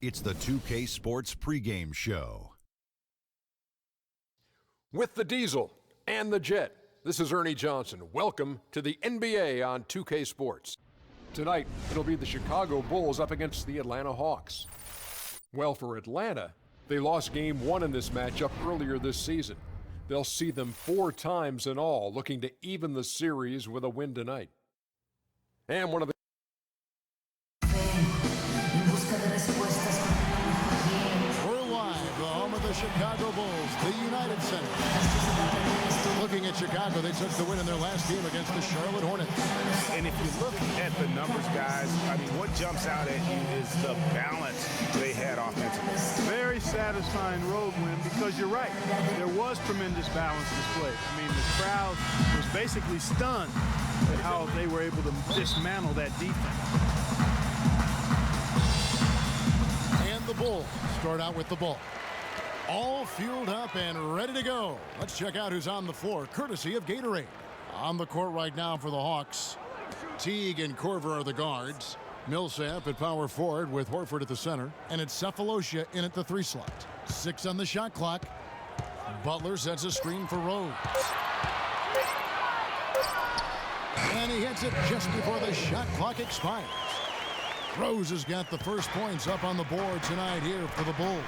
It's the 2K Sports pregame show. With the Diesel and the Jet, this is Ernie Johnson. Welcome to the NBA on 2K Sports. Tonight, it'll be the Chicago Bulls up against the Atlanta Hawks. Well, for Atlanta, they lost Game 1 in this matchup earlier this season. They'll see them 4 times in all, looking to even the series with a win tonight. And one of the Chicago Bulls, the United Center. Looking at Chicago, they took the win in their last game against the Charlotte Hornets. And if you look at the numbers, guys, I mean, what jumps out at you is the balance they had offensively. Very satisfying road win because you're right. There was tremendous balance displayed. I mean, the crowd was basically stunned at how they were able to dismantle that defense. And the Bulls start out with the ball. All fueled up and ready to go. Let's check out who's on the floor, courtesy of Gatorade. On the court right now for the Hawks, Teague and Korver are the guards. Millsap at power forward with Horford at the center. And it's Sefolosha in at the 3 slot. 6 on the shot clock. Butler sets a screen for Rose. And he hits it just before the shot clock expires. Rose has got the first points up on the board tonight here for the Bulls.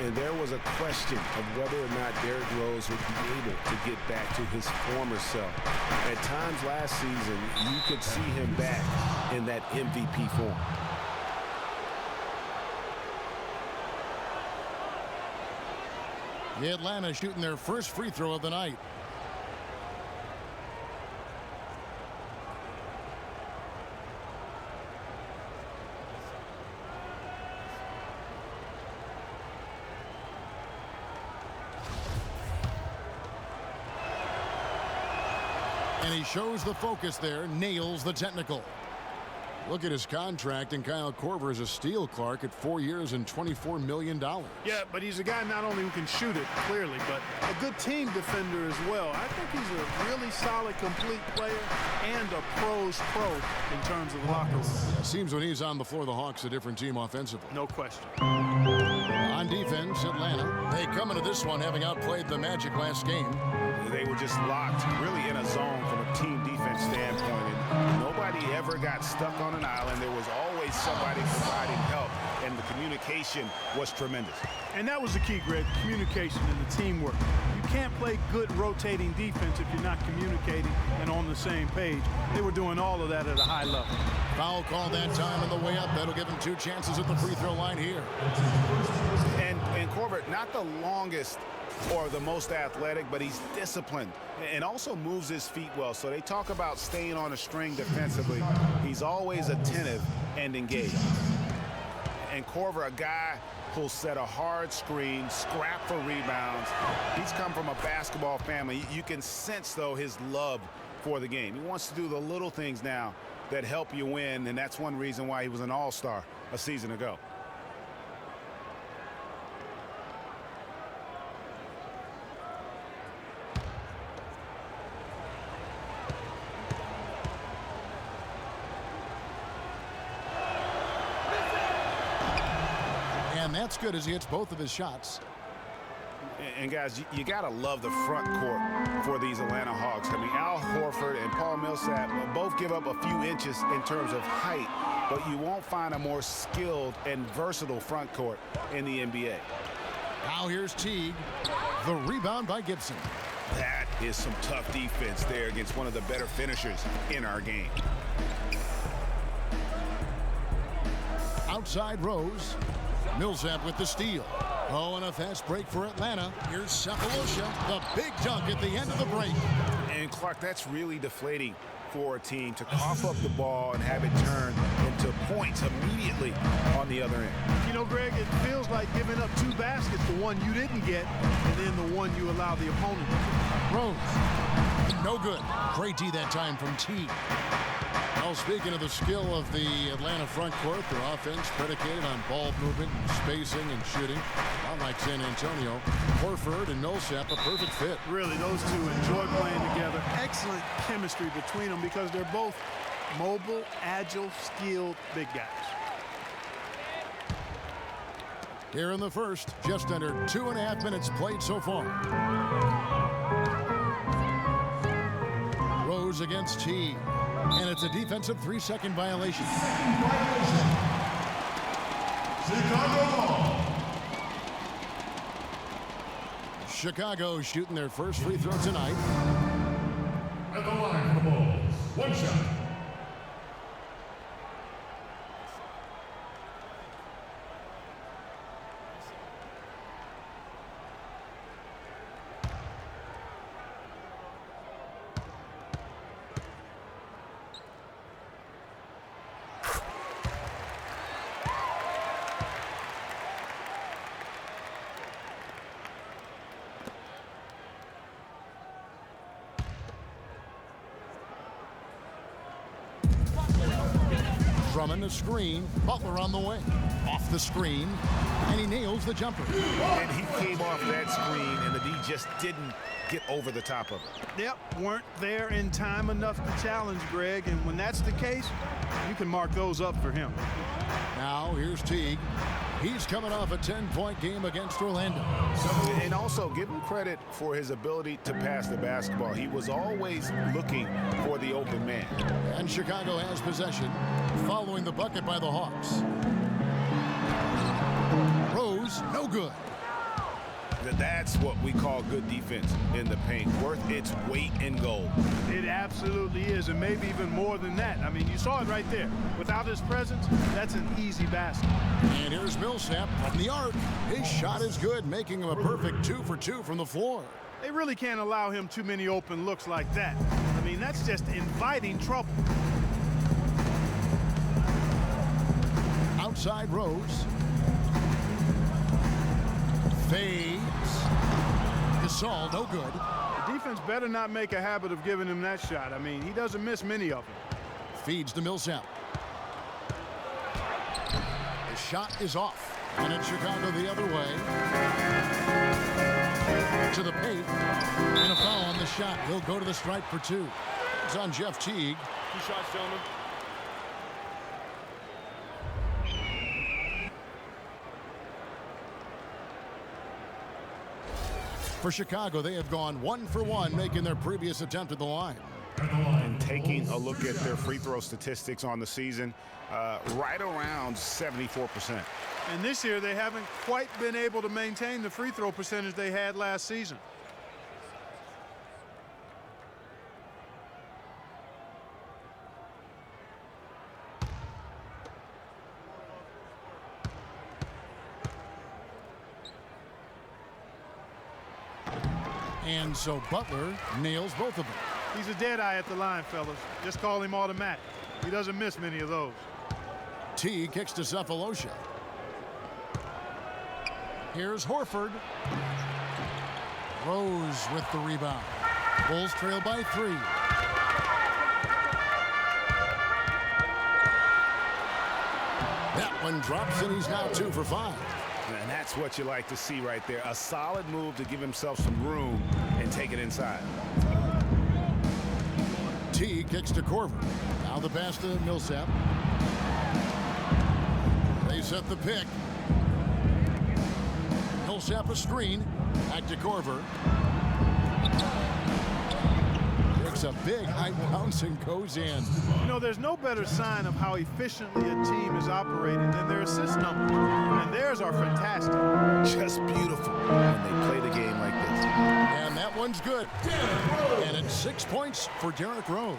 And there was a question of whether or not Derrick Rose would be able to get back to his former self. At times last season, you could see him back in that MVP form. The Atlanta shooting their first free throw of the night. And he shows the focus there, nails the technical. Look at his contract, and Kyle Korver is a steal, Clark, at 4 years and $24 million. Yeah, but he's a guy not only who can shoot it, clearly, but a good team defender as well. I think he's a really solid, complete player and a pro's pro in terms of the locker room. It seems when he's on the floor, the Hawks a different team offensively. No question. On defense, Atlanta. They come into this one having outplayed the Magic last game. They were just locked really in a zone from a team defense standpoint. And nobody ever got stuck on an island. There was always somebody providing help, and the communication was tremendous. And that was the key, Greg, communication and the teamwork. You can't play good rotating defense if you're not communicating and on the same page. They were doing all of that at a high level. Foul call that time on the way up. That'll give him 2 chances at the free throw line here. And Korver, not the longest or the most athletic, but he's disciplined and also moves his feet well. So they talk about staying on a string defensively. He's always attentive and engaged. And Korver, a guy who'll set a hard screen, scrap for rebounds. He's come from a basketball family. You can sense, though, his love for the game. He wants to do the little things now that help you win, and that's one reason why he was an all-star a season ago. And that's good as he hits both of his shots. And guys, you got to love the front court for these Atlanta Hawks. I mean, Al Horford and Paul Millsap both give up a few inches in terms of height, but you won't find a more skilled and versatile front court in the NBA. Now here's Teague. The rebound by Gibson. That is some tough defense there against one of the better finishers in our game. Outside Rose. Millsap with the steal. Oh, and a fast break for Atlanta. Here's Sefolosha, the big dunk at the end of the break. And Clark, that's really deflating for a team to cough up the ball and have it turn into points immediately on the other end. You know, Greg, it feels like giving up 2 baskets, the one you didn't get, and then the one you allow the opponent to get. Rose, no good. Great D that time from T. Well, speaking of the skill of the Atlanta front court, their offense predicated on ball movement, spacing, and shooting. Not like San Antonio. Horford and Millsap, a perfect fit. Really, those two enjoy playing together. Excellent chemistry between them because they're both mobile, agile, skilled big guys. Here in the first, just under 2.5 minutes played so far. Rose against Teague. And it's a defensive 3-second violation. Chicago shooting their first free throw tonight. At the line for the Bulls, one shot. Drummond a screen, Butler on the wing. Off the screen, and he nails the jumper. And he came off that screen, and the D just didn't get over the top of it. Yep, weren't there in time enough to challenge Greg, and when that's the case, you can mark those up for him. Now here's Teague. He's coming off a 10-point game against Orlando. And also give him credit for his ability to pass the basketball. He was always looking for the open man. And Chicago has possession following the bucket by the Hawks. Rose, no good. That's what we call good defense in the paint. Worth its weight in gold. It absolutely is, and maybe even more than that. I mean, you saw it right there. Without his presence, that's an easy basket. And here's Millsap from the arc. His shot is good, making him a perfect 2 for 2 from the floor. They really can't allow him too many open looks like that. I mean, that's just inviting trouble. Outside Rose. Fades. Gasol, no good. The defense better not make a habit of giving him that shot. I mean, he doesn't miss many of them. Feeds to Millsap. The shot is off. And it's Chicago the other way. To the paint. And a foul on the shot. He'll go to the stripe for 2. It's on Jeff Teague. 2 shots, gentlemen. For Chicago, they have gone 1 for 1, making their previous attempt at the line. And taking a look at their free throw statistics on the season, right around 74%. And this year, they haven't quite been able to maintain the free throw percentage they had last season. And so Butler nails both of them. He's a dead eye at the line, fellas. Just call him automatic. He doesn't miss many of those. T kicks to Cephalosha. Here's Horford. Rose with the rebound. Bulls trail by 3. That one drops, and he's now 2 for 5. And that's what you like to see right there. A solid move to give himself some room and take it inside. T kicks to Korver. Now the pass to Millsap. They set the pick. Millsap a screen. Back to Korver. Takes a big high bounce and goes in. You know, there's no better sign of how efficiently a team is operating than their assist numbers. And theirs are fantastic. Just beautiful when they play the game like this. And that one's good. And it's 6 points for Derrick Rose.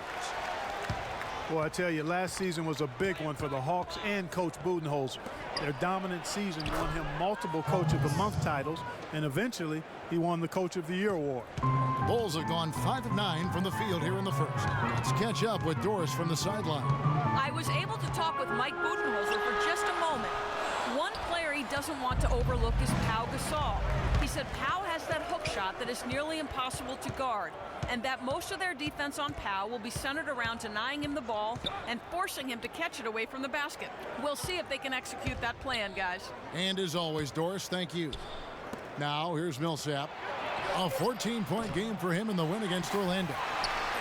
Well, I tell you, last season was a big one for the Hawks and Coach Budenholzer. Their dominant season won him multiple Coach of the Month titles, and eventually he won the Coach of the Year award. The Bulls have gone 5 of 9 from the field here in the first. Let's catch up with Doris from the sideline. I was able to talk with Mike Budenholzer for just a moment. One player he doesn't want to overlook is Pau Gasol. He said Pau has that hook shot that is nearly impossible to guard, and that most of their defense on Pau will be centered around denying him the ball and forcing him to catch it away from the basket. We'll see if they can execute that plan, guys. And as always, Doris, thank you. Now, here's Millsap. A 14-point game for him in the win against Orlando.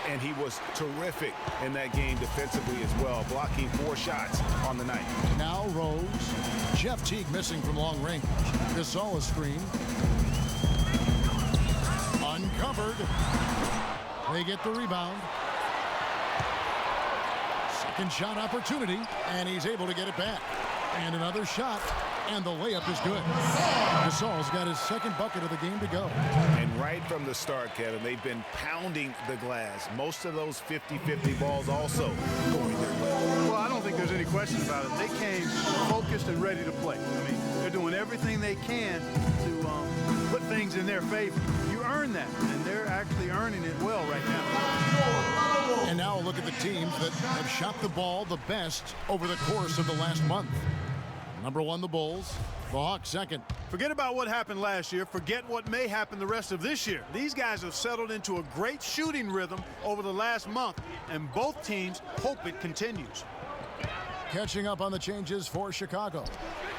And he was terrific in that game defensively as well, blocking 4 shots on the night. Now Rose. Jeff Teague missing from long range. Gasol a screen. Uncovered. They get the rebound. Second shot opportunity, and he's able to get it back. And another shot, and the layup is good. Gasol's got his second bucket of the game to go. And right from the start, Kevin, they've been pounding the glass. Most of those 50-50 balls also going their way. Well, I don't think there's any question about it. They came focused and ready to play. I mean, they're doing everything they can to put things in their favor. You earn that, and they're actually earning it well right now. And now look at the teams that have shot the ball the best over the course of the last month. Number 1, the Bulls. The Hawks second. Forget about what happened last year. Forget what may happen the rest of this year. These guys have settled into a great shooting rhythm over the last month, and both teams hope it continues. Catching up on the changes for Chicago.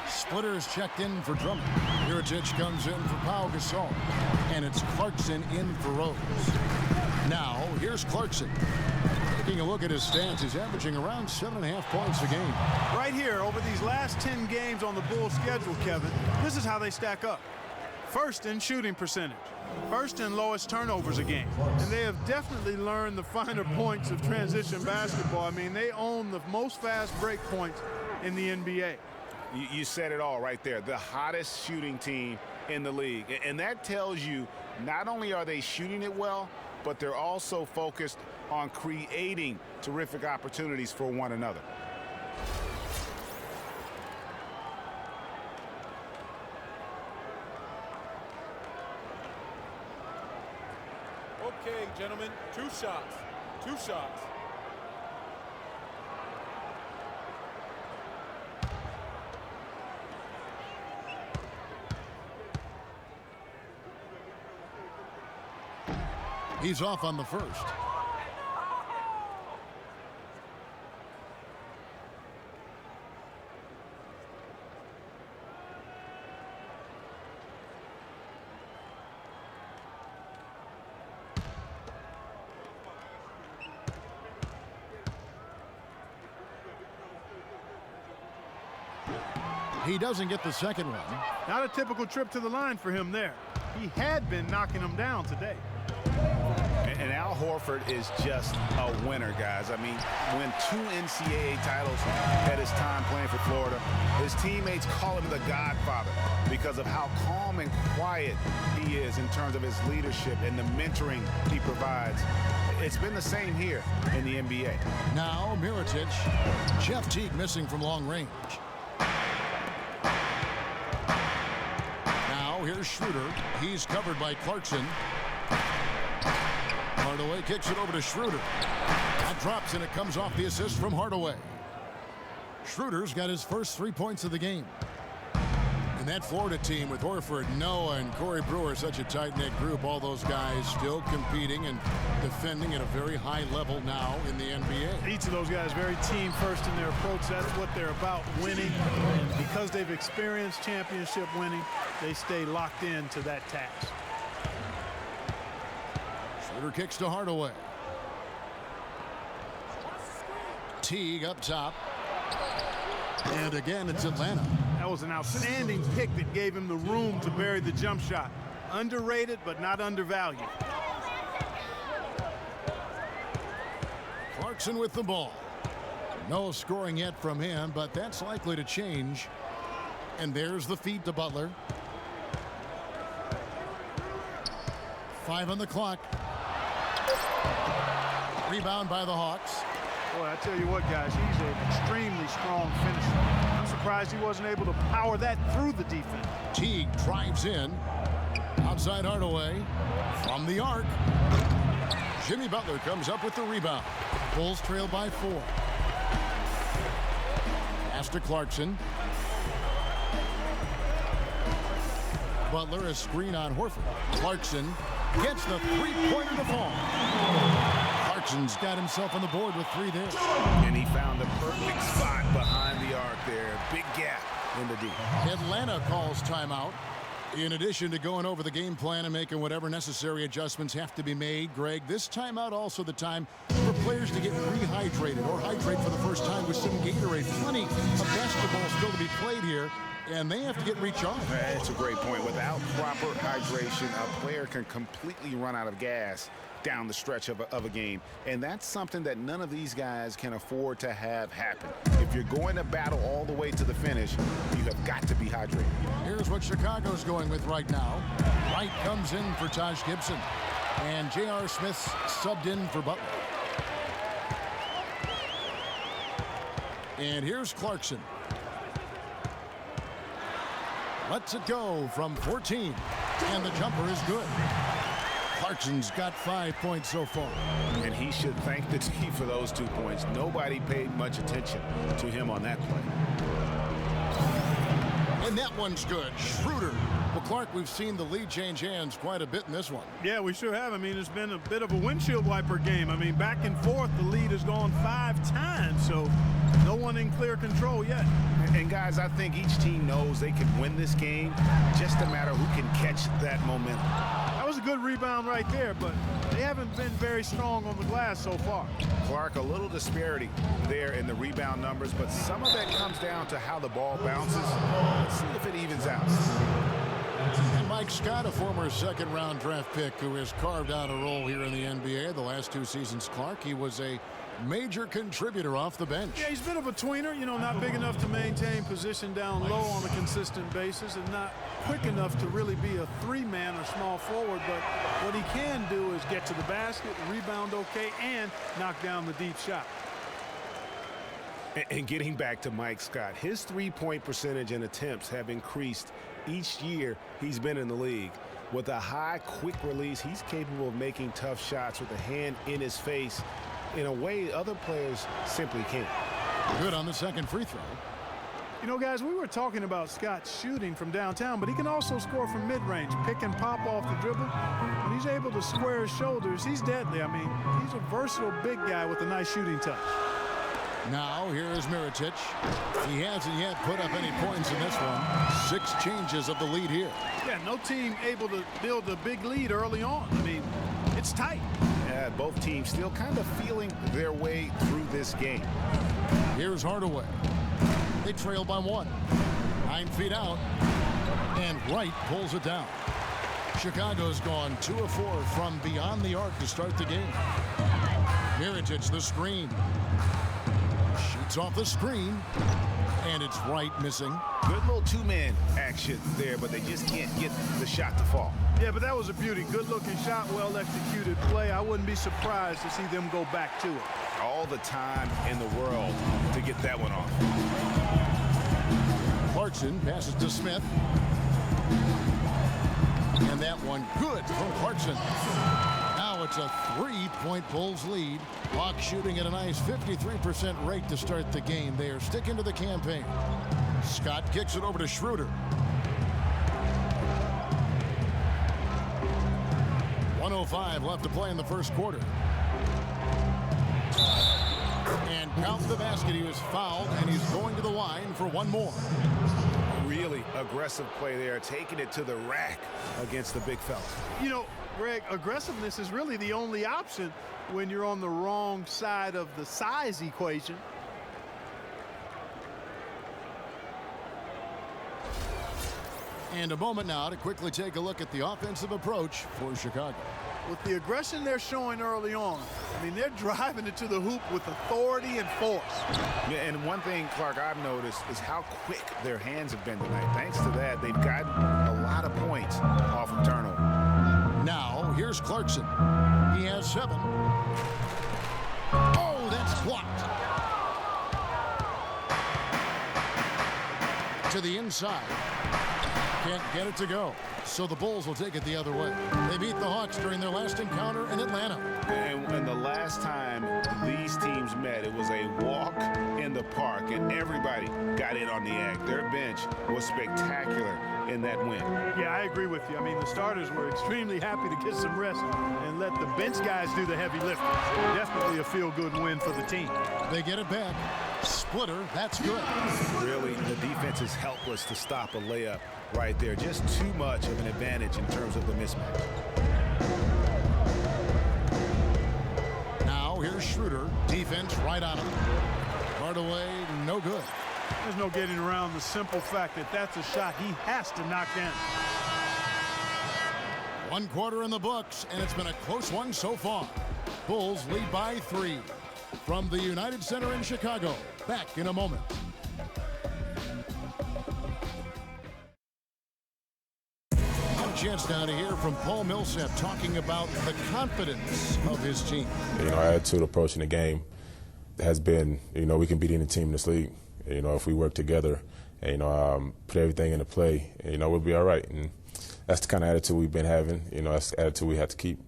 Splitters checked in for Drummond. Mirotic comes in for Pau Gasol. And it's Clarkson in for Rose. Now, here's Clarkson. Taking a look at his stats, he's averaging around 7.5 points a game. Right here, over these last 10 games on the Bulls schedule, Kevin, this is how they stack up. First in shooting percentage. First in lowest turnovers a game. And they have definitely learned the finer points of transition basketball. I mean, they own the most fast break points in the NBA. You said it all right there. The hottest shooting team in the league. And that tells you not only are they shooting it well, but they're also focused on creating terrific opportunities for one another. Okay, gentlemen, 2 shots. 2 shots. He's off on the first. He doesn't get the second one. Not a typical trip to the line for him there. He had been knocking them down today. And Al Horford is just a winner, guys. I mean, win 2 NCAA titles at his time playing for Florida. His teammates call him the Godfather because of how calm and quiet he is in terms of his leadership and the mentoring he provides. It's been the same here in the NBA. Now Mirotic. Jeff Teague missing from long range. Now here's Schroeder. He's covered by Clarkson. Hardaway kicks it over to Schroeder. That drops, and it comes off the assist from Hardaway. Schroeder's got his first 3 points of the game. And that Florida team with Horford, Noah, and Corey Brewer, such a tight-knit group. All those guys still competing and defending at a very high level now in the NBA. Each of those guys very team first in their approach. That's what they're about, winning. And because they've experienced championship winning, they stay locked in to that task. Schroeder kicks to Hardaway. Teague up top. And again, it's Atlanta. That was an outstanding pick that gave him the room to bury the jump shot. Underrated, but not undervalued. Clarkson with the ball. No scoring yet from him, but that's likely to change. And there's the feed to Butler. 5 on the clock. Rebound by the Hawks. Boy, I tell you what, guys, he's an extremely strong finisher. I'm surprised he wasn't able to power that through the defense. Teague drives in. Outside Hardaway. From the arc. Jimmy Butler comes up with the rebound. Bulls trail by 4. Pass to Clarkson. Butler, a screen on Horford. Clarkson gets the three-pointer to fall. Clarkson's got himself on the board with 3 there. And he found the perfect spot behind the arc there. Big gap in the D. Atlanta calls timeout. In addition to going over the game plan and making whatever necessary adjustments have to be made, Greg, this timeout also the time for players to get rehydrated or hydrate for the first time with some Gatorade. Plenty of basketball still to be played here, and they have to get recharged. That's a great point. Without proper hydration, a player can completely run out of gas down the stretch of a game, and that's something that none of these guys can afford to have happen. If you're going to battle all the way to the finish, you have got to be hydrated. Here's what Chicago's going with right now. Wright comes in for Taj Gibson, and J.R. Smith's subbed in for Butler. And here's Clarkson. Lets it go from 14, and the jumper is good. Clarkson's got 5 points so far. And he should thank the team for those 2 points. Nobody paid much attention to him on that play. And that one's good. Schroeder. Well, Clark, we've seen the lead change hands quite a bit in this one. Yeah, we sure have. I mean, it's been a bit of a windshield wiper game. I mean, back and forth, the lead has gone 5 times, so no one in clear control yet. And guys, I think each team knows they can win this game, just a matter who can catch that momentum. That was a good rebound right there, but they haven't been very strong on the glass so far. Clark, a little disparity there in the rebound numbers, but some of that comes down to how the ball bounces. Let's see if it evens out. And Mike Scott, a former second-round draft pick who has carved out a role here in the NBA the last 2 seasons, Clark. He was a major contributor off the bench. Yeah, he's a bit of a tweener, you know, not big enough to maintain position down low on a consistent basis and not quick enough to really be a 3-man or small forward, but what he can do is get to the basket, rebound okay, and knock down the deep shot. And getting back to Mike Scott, his 3-point percentage and attempts have increased each year he's been in the league. With a high, quick release, he's capable of making tough shots with a hand in his face in a way other players simply can't. Good on the second free throw. You know, guys, we were talking about Scott shooting from downtown, but he can also score from mid-range, pick and pop off the dribble. When he's able to square his shoulders, he's deadly. I mean, he's a versatile big guy with a nice shooting touch. Now, here is Mirotic. He hasn't yet put up any points in this one. 6 changes of the lead here. Yeah, no team able to build a big lead early on. I mean, it's tight. Yeah, both teams still kind of feeling their way through this game. Here's Hardaway. They trail by 1. 9 feet out. And Wright pulls it down. Chicago's gone 2 of 4 from beyond the arc to start the game. Mirotic, the screen. Shoots off the screen. And it's Wright missing. Good little 2-man action there, but they just can't get the shot to fall. Yeah, but that was a beauty. Good-looking shot, well-executed play. I wouldn't be surprised to see them go back to it. All the time in the world to get that one off. Clarkson passes to Smith. And that one good from Clarkson. Now it's a 3-point Bulls lead. Hawks shooting at a nice 53% rate to start the game. They are sticking to the campaign. Scott kicks it over to Schroeder. 1:05 left to play in the first quarter. And count the basket. He was fouled, and he's going to the line for one more. Really aggressive play there, taking it to the rack against the big fella. You know, Greg, aggressiveness is really the only option when you're on the wrong side of the size equation. And a moment now to quickly take a look at the offensive approach for Chicago. With the aggression they're showing early on, I mean, they're driving it to the hoop with authority and force. Yeah, and one thing, Clark, I've noticed is how quick their hands have been tonight. Thanks to that, they've gotten a lot of points off of turnover. Now, here's Clarkson. He has 7. Oh, that's blocked. To the inside. Can't get it to go. So the Bulls will take it the other way. They beat the Hawks during their last encounter in Atlanta. And the last time these teams met, it was a walk in the park, and everybody got in on the act. Their bench was spectacular in that win. Yeah, I agree with you. I mean, the starters were extremely happy to get some rest and let the bench guys do the heavy lifting. Definitely a feel-good win for the team. They get it back. Splitter, that's good. Really, the defense is helpless to stop a layup right there. Just too much of an advantage in terms of the mismatch. Now here's Schroeder. Defense right on him. Hardaway, no good. There's no getting around the simple fact that that's a shot he has to knock down. 1 quarter in the books, and it's been a close one so far. Bulls lead by 3. From the United Center in Chicago. Back in a moment. A chance now to hear from Paul Millsap talking about the confidence of his team. Our attitude approaching the game has been, we can beat any team in this league. If we work together and, put everything into play, we'll be all right. And that's the kind of attitude we've been having. That's the attitude we have to keep.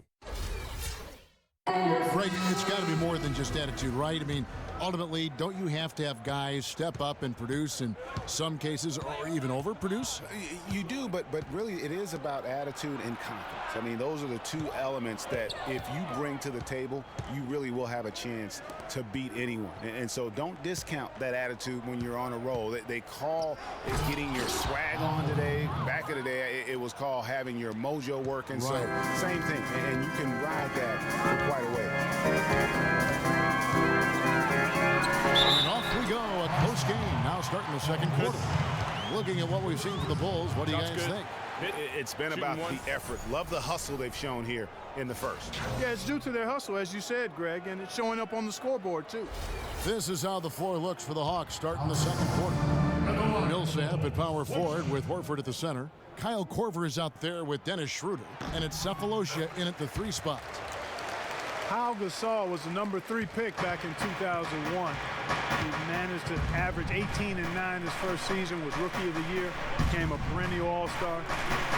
Greg, it's got to be more than just attitude, right? I mean, ultimately, don't you have to have guys step up and produce in some cases or even overproduce? You do, but really it is about attitude and confidence. I mean, those are the two elements that if you bring to the table, you really will have a chance to beat anyone. And so don't discount that attitude when you're on a roll. They call it getting your swag on today. Back in the day, it was called having your mojo working. Right. So same thing, and you can ride that for quite a way. And off we go, a close game now starting the second quarter. Looking at what we've seen from the Bulls, what do you guys think? It's been about the effort. Love the hustle they've shown here in the first. Yeah, it's due to their hustle, as you said, Greg, and it's showing up on the scoreboard, too. This is how the floor looks for the Hawks starting the second quarter. Millsap at power forward with Horford at the center. Kyle Korver is out there with Dennis Schroeder, and it's Cephalosha in at the 3 spot. Pau Gasol was the number 3 pick back in 2001. He managed to average 18 and 9 his first season, was Rookie of the Year, became a perennial All-Star.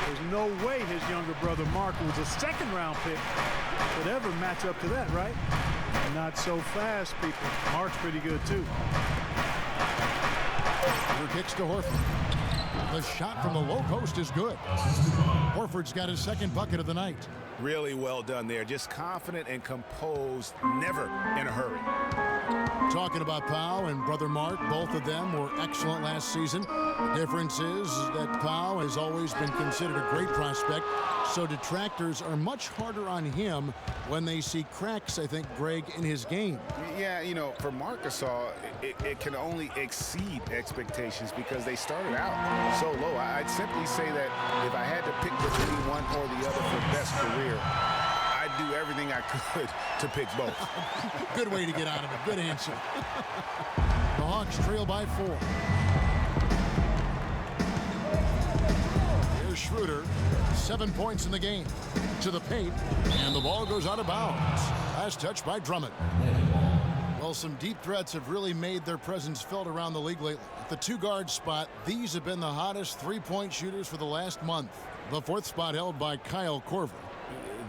There's no way his younger brother Mark, who was a second-round pick, could ever match up to that, right? Not so fast, people. Mark's pretty good, too. Horford kicks to Horford. The shot from the low post is good. Horford's got his second bucket of the night. Really well done there. Just confident and composed, never in a hurry. Talking about Pau and brother Mark, both of them were excellent last season. The difference is that Pau has always been considered a great prospect, so detractors are much harder on him when they see cracks, I think, Greg, in his game. Yeah, for Marc Gasol, it can only exceed expectations because they started out so low. I'd simply say that if I had to pick between one or the other for best career, I'd do everything I could to pick both. Good way to get out of it. Good answer. The Hawks trail by 4. Here's Schroeder. 7 points in the game. To the paint, and the ball goes out of bounds. Last touch by Drummond. Well, some deep threats have really made their presence felt around the league lately. At the 2-guard spot, these have been the hottest 3-point shooters for the last month. The 4th spot held by Kyle Korver.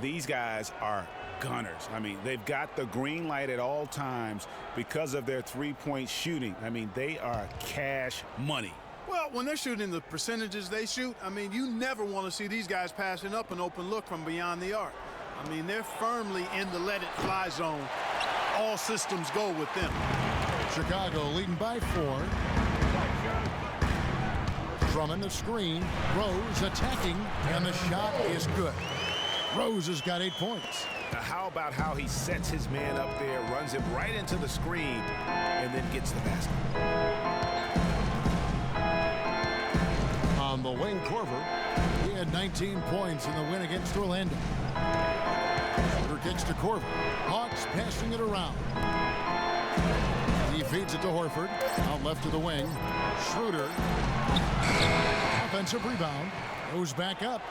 These guys are gunners. I mean, they've got the green light at all times because of their 3-point shooting. I mean, they are cash money. Well, when they're shooting the percentages they shoot, I mean, you never want to see these guys passing up an open look from beyond the arc. I mean, they're firmly in the let-it-fly zone. All systems go with them. Chicago leading by 4. Drummond the screen. Rose attacking, and the shot is good. Rose has got 8 points. Now, how about how he sets his man up there, runs him right into the screen, and then gets the basket. On the wing, Korver. He had 19 points in the win against Orlando. Schroeder kicks to Korver. Hawks passing it around. He feeds it to Horford. Out left to the wing. Schroeder. Offensive rebound. Goes back up.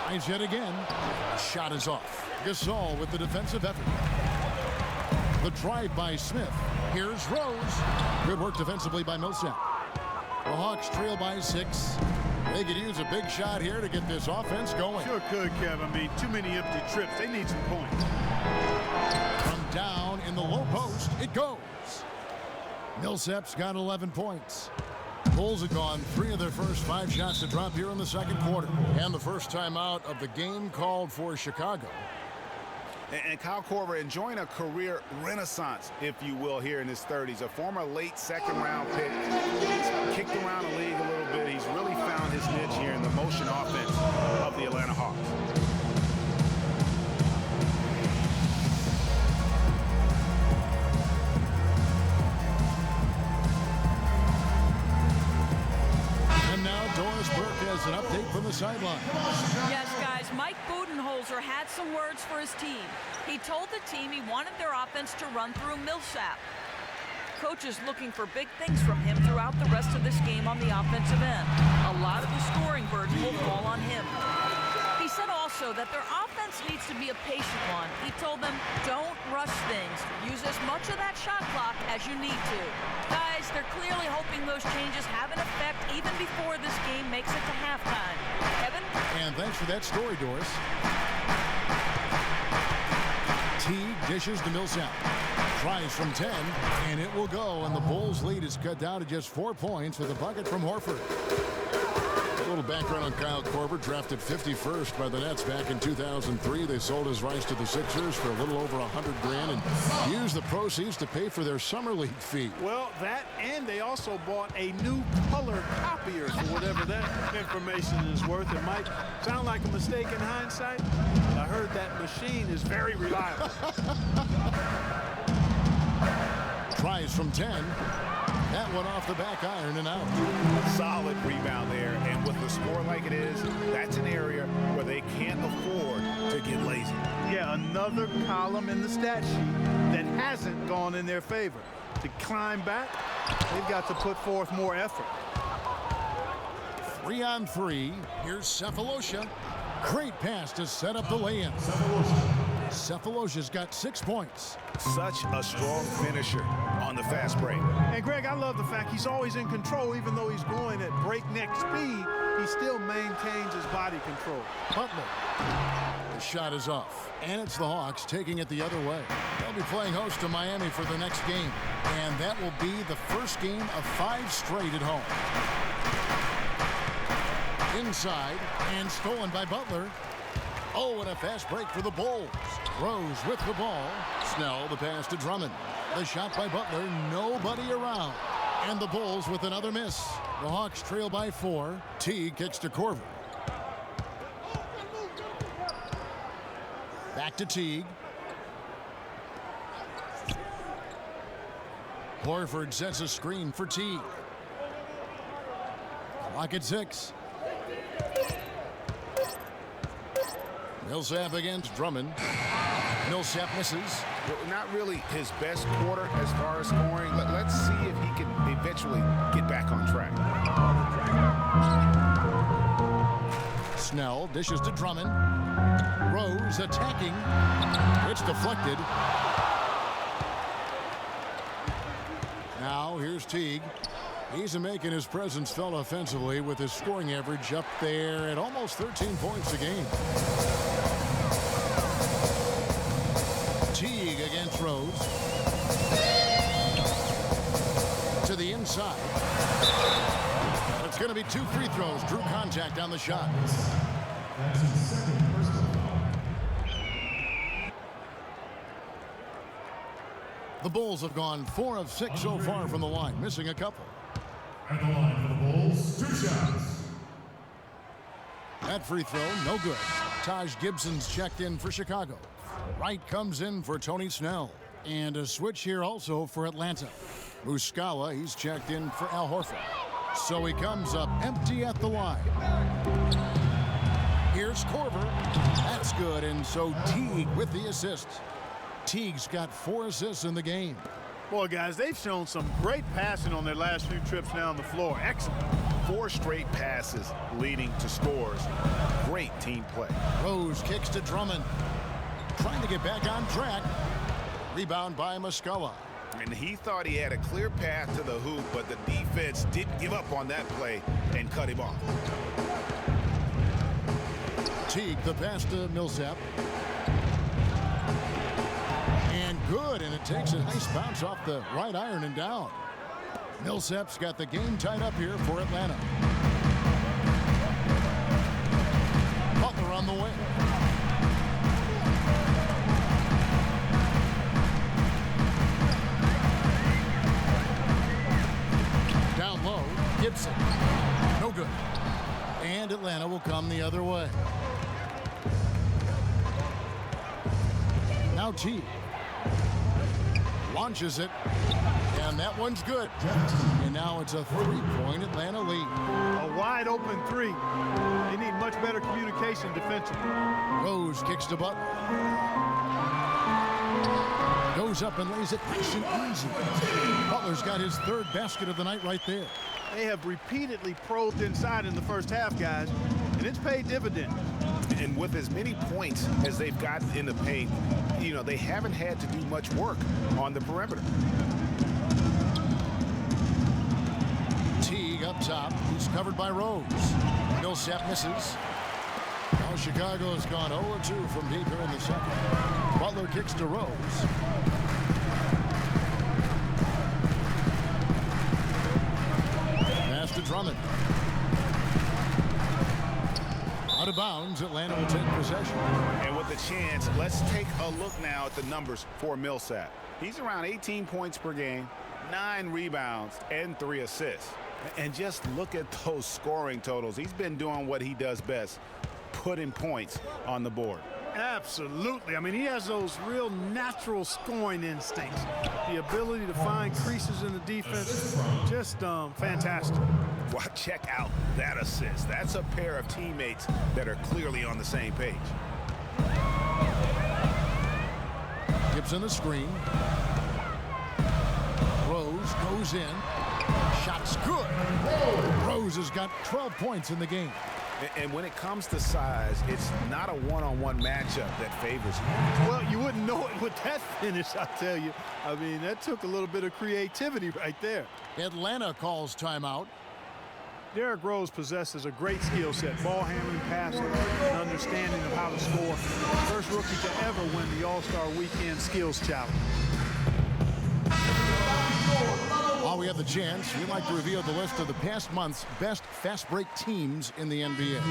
Tries yet again. Shot is off. Gasol with the defensive effort. The drive by Smith. Here's Rose. Good work defensively by Millsap. The Hawks trail by 6. They could use a big shot here to get this offense going. Sure could, Kev. I mean, too many empty trips. They need some points. From down in the low post, it goes. Millsap's got 11 points. Bulls have gone 3 of their first 5 shots to drop here in the second quarter. And the first time out of the game called for Chicago. And Kyle Korver enjoying a career renaissance, if you will, here in his 30s. A former late second-round pick. He's kicked around the league a little bit. He's really found his niche here in the motion offense of the Atlanta Hawks. And now Doris Burke has an update from the sideline. Yes, guys, Mike Budenholzer had some words for his team. He told the team he wanted their offense to run through Millsap. Coach is looking for big things from him throughout the rest of this game on the offensive end. A lot of the scoring burden will fall on him. He said also that their offense needs to be a patient one. He told them, don't rush things. Use as much of that shot clock as you need to. Guys, they're clearly hoping those changes have an effect even before this game makes it to halftime. Kevin? And thanks for that story, Doris. Teague dishes to Millsap. Tries from 10, and it will go, and the Bulls' lead is cut down to just 4 points with a bucket from Horford. A little background on Kyle Korver, drafted 51st by the Nets back in 2003. They sold his rights to the Sixers for a little over $100 grand and used the proceeds to pay for their summer league fee. Well, that, and they also bought a new color copier for whatever that information is worth. It might sound like a mistake in hindsight. I heard that machine is very reliable. Tries from 10. That one off the back iron and out. Solid rebound there, and with the score like it is, that's an area where they can't afford to get lazy. Yeah, another column in the stat sheet that hasn't gone in their favor. To climb back, they've got to put forth more effort. 3 on 3. Here's Sefolosha. Great pass to set up the lay-in. Sefolosha's got 6 points. Such a strong finisher on the fast break. And Greg, I love the fact he's always in control. Even though he's going at breakneck speed, he still maintains his body control. Butler. The shot is off, and it's the Hawks taking it the other way. They'll be playing host to Miami for the next game, and that will be the first game of 5 straight at home. Inside, and stolen by Butler. Oh, and a fast break for the Bulls. Rose with the ball. Snell the pass to Drummond. The shot by Butler, nobody around. And the Bulls with another miss. The Hawks trail by 4. Teague kicks to Korver. Back to Teague. Horford sets a screen for Teague. Clock at 6. Millsap against Drummond. Millsap misses. Not really his best quarter as far as scoring. Let's see if he can eventually get back on track. Snell dishes to Drummond. Rose attacking. It's deflected. Now here's Teague. He's making his presence felt offensively with his scoring average up there at almost 13 points a game. Teague against Rose. To the inside. It's going to be 2 free throws. Drew contact on the shot. The Bulls have gone 4 of 6 so far from the line, missing a couple. At the line for the Bulls, 2 shots. That free throw, no good. Taj Gibson's checked in for Chicago. Wright comes in for Tony Snell. And a switch here also for Atlanta. Muscala, he's checked in for Al Horford. So he comes up empty at the line. Here's Korver. That's good, and so Teague with the assist. Teague's got 4 assists in the game. Boy, guys, they've shown some great passing on their last few trips down the floor. Excellent. 4 straight passes leading to scores. Great team play. Rose kicks to Drummond. Trying to get back on track. Rebound by Muscala. And he thought he had a clear path to the hoop, but the defense didn't give up on that play and cut him off. Teague, the pass to Millsap. And good, and it takes a nice bounce off the right iron and down. Millsap's got the game tied up here for Atlanta. Butler on the way. Gibson. No good. And Atlanta will come the other way. Now T launches it, and that one's good. And now it's a 3-point Atlanta lead. A wide open three. They need much better communication defensively. Rose kicks to Butler. Goes up and lays it nice and easy. Butler's got his third basket of the night right there. They have repeatedly probed inside in the first half, guys, and it's paid dividends. And with as many points as they've gotten in the paint, you know, they haven't had to do much work on the perimeter. Teague up top. He's covered by Rose. Millsap misses. Now Chicago has gone 0-2 from deep here in the second. Butler kicks to Rose. Pass to Drummond. Out of bounds, Atlanta will take possession. And with the chance, let's take a look now at the numbers for Millsap. He's around 18 points per game, 9 rebounds, and 3 assists. And just look at those scoring totals. He's been doing what he does best, putting points on the board. Absolutely. I mean, he has those real natural scoring instincts. The ability to find creases in the defense, just fantastic. Well, check out that assist. That's a pair of teammates that are clearly on the same page. Gibson the screen. Rose goes in. Shot's good. Rose has got 12 points in the game. And when it comes to size, it's not a one-on-one matchup that favors him. Well, you wouldn't know it with that finish, I'll tell you. I mean, that took a little bit of creativity right there. Atlanta calls timeout. Derrick Rose possesses a great skill set, ball handling, passing, and understanding of how to score. First rookie to ever win the All-Star Weekend Skills Challenge. While we have the chance, we'd like to reveal the list of the past month's best fast break teams in the NBA.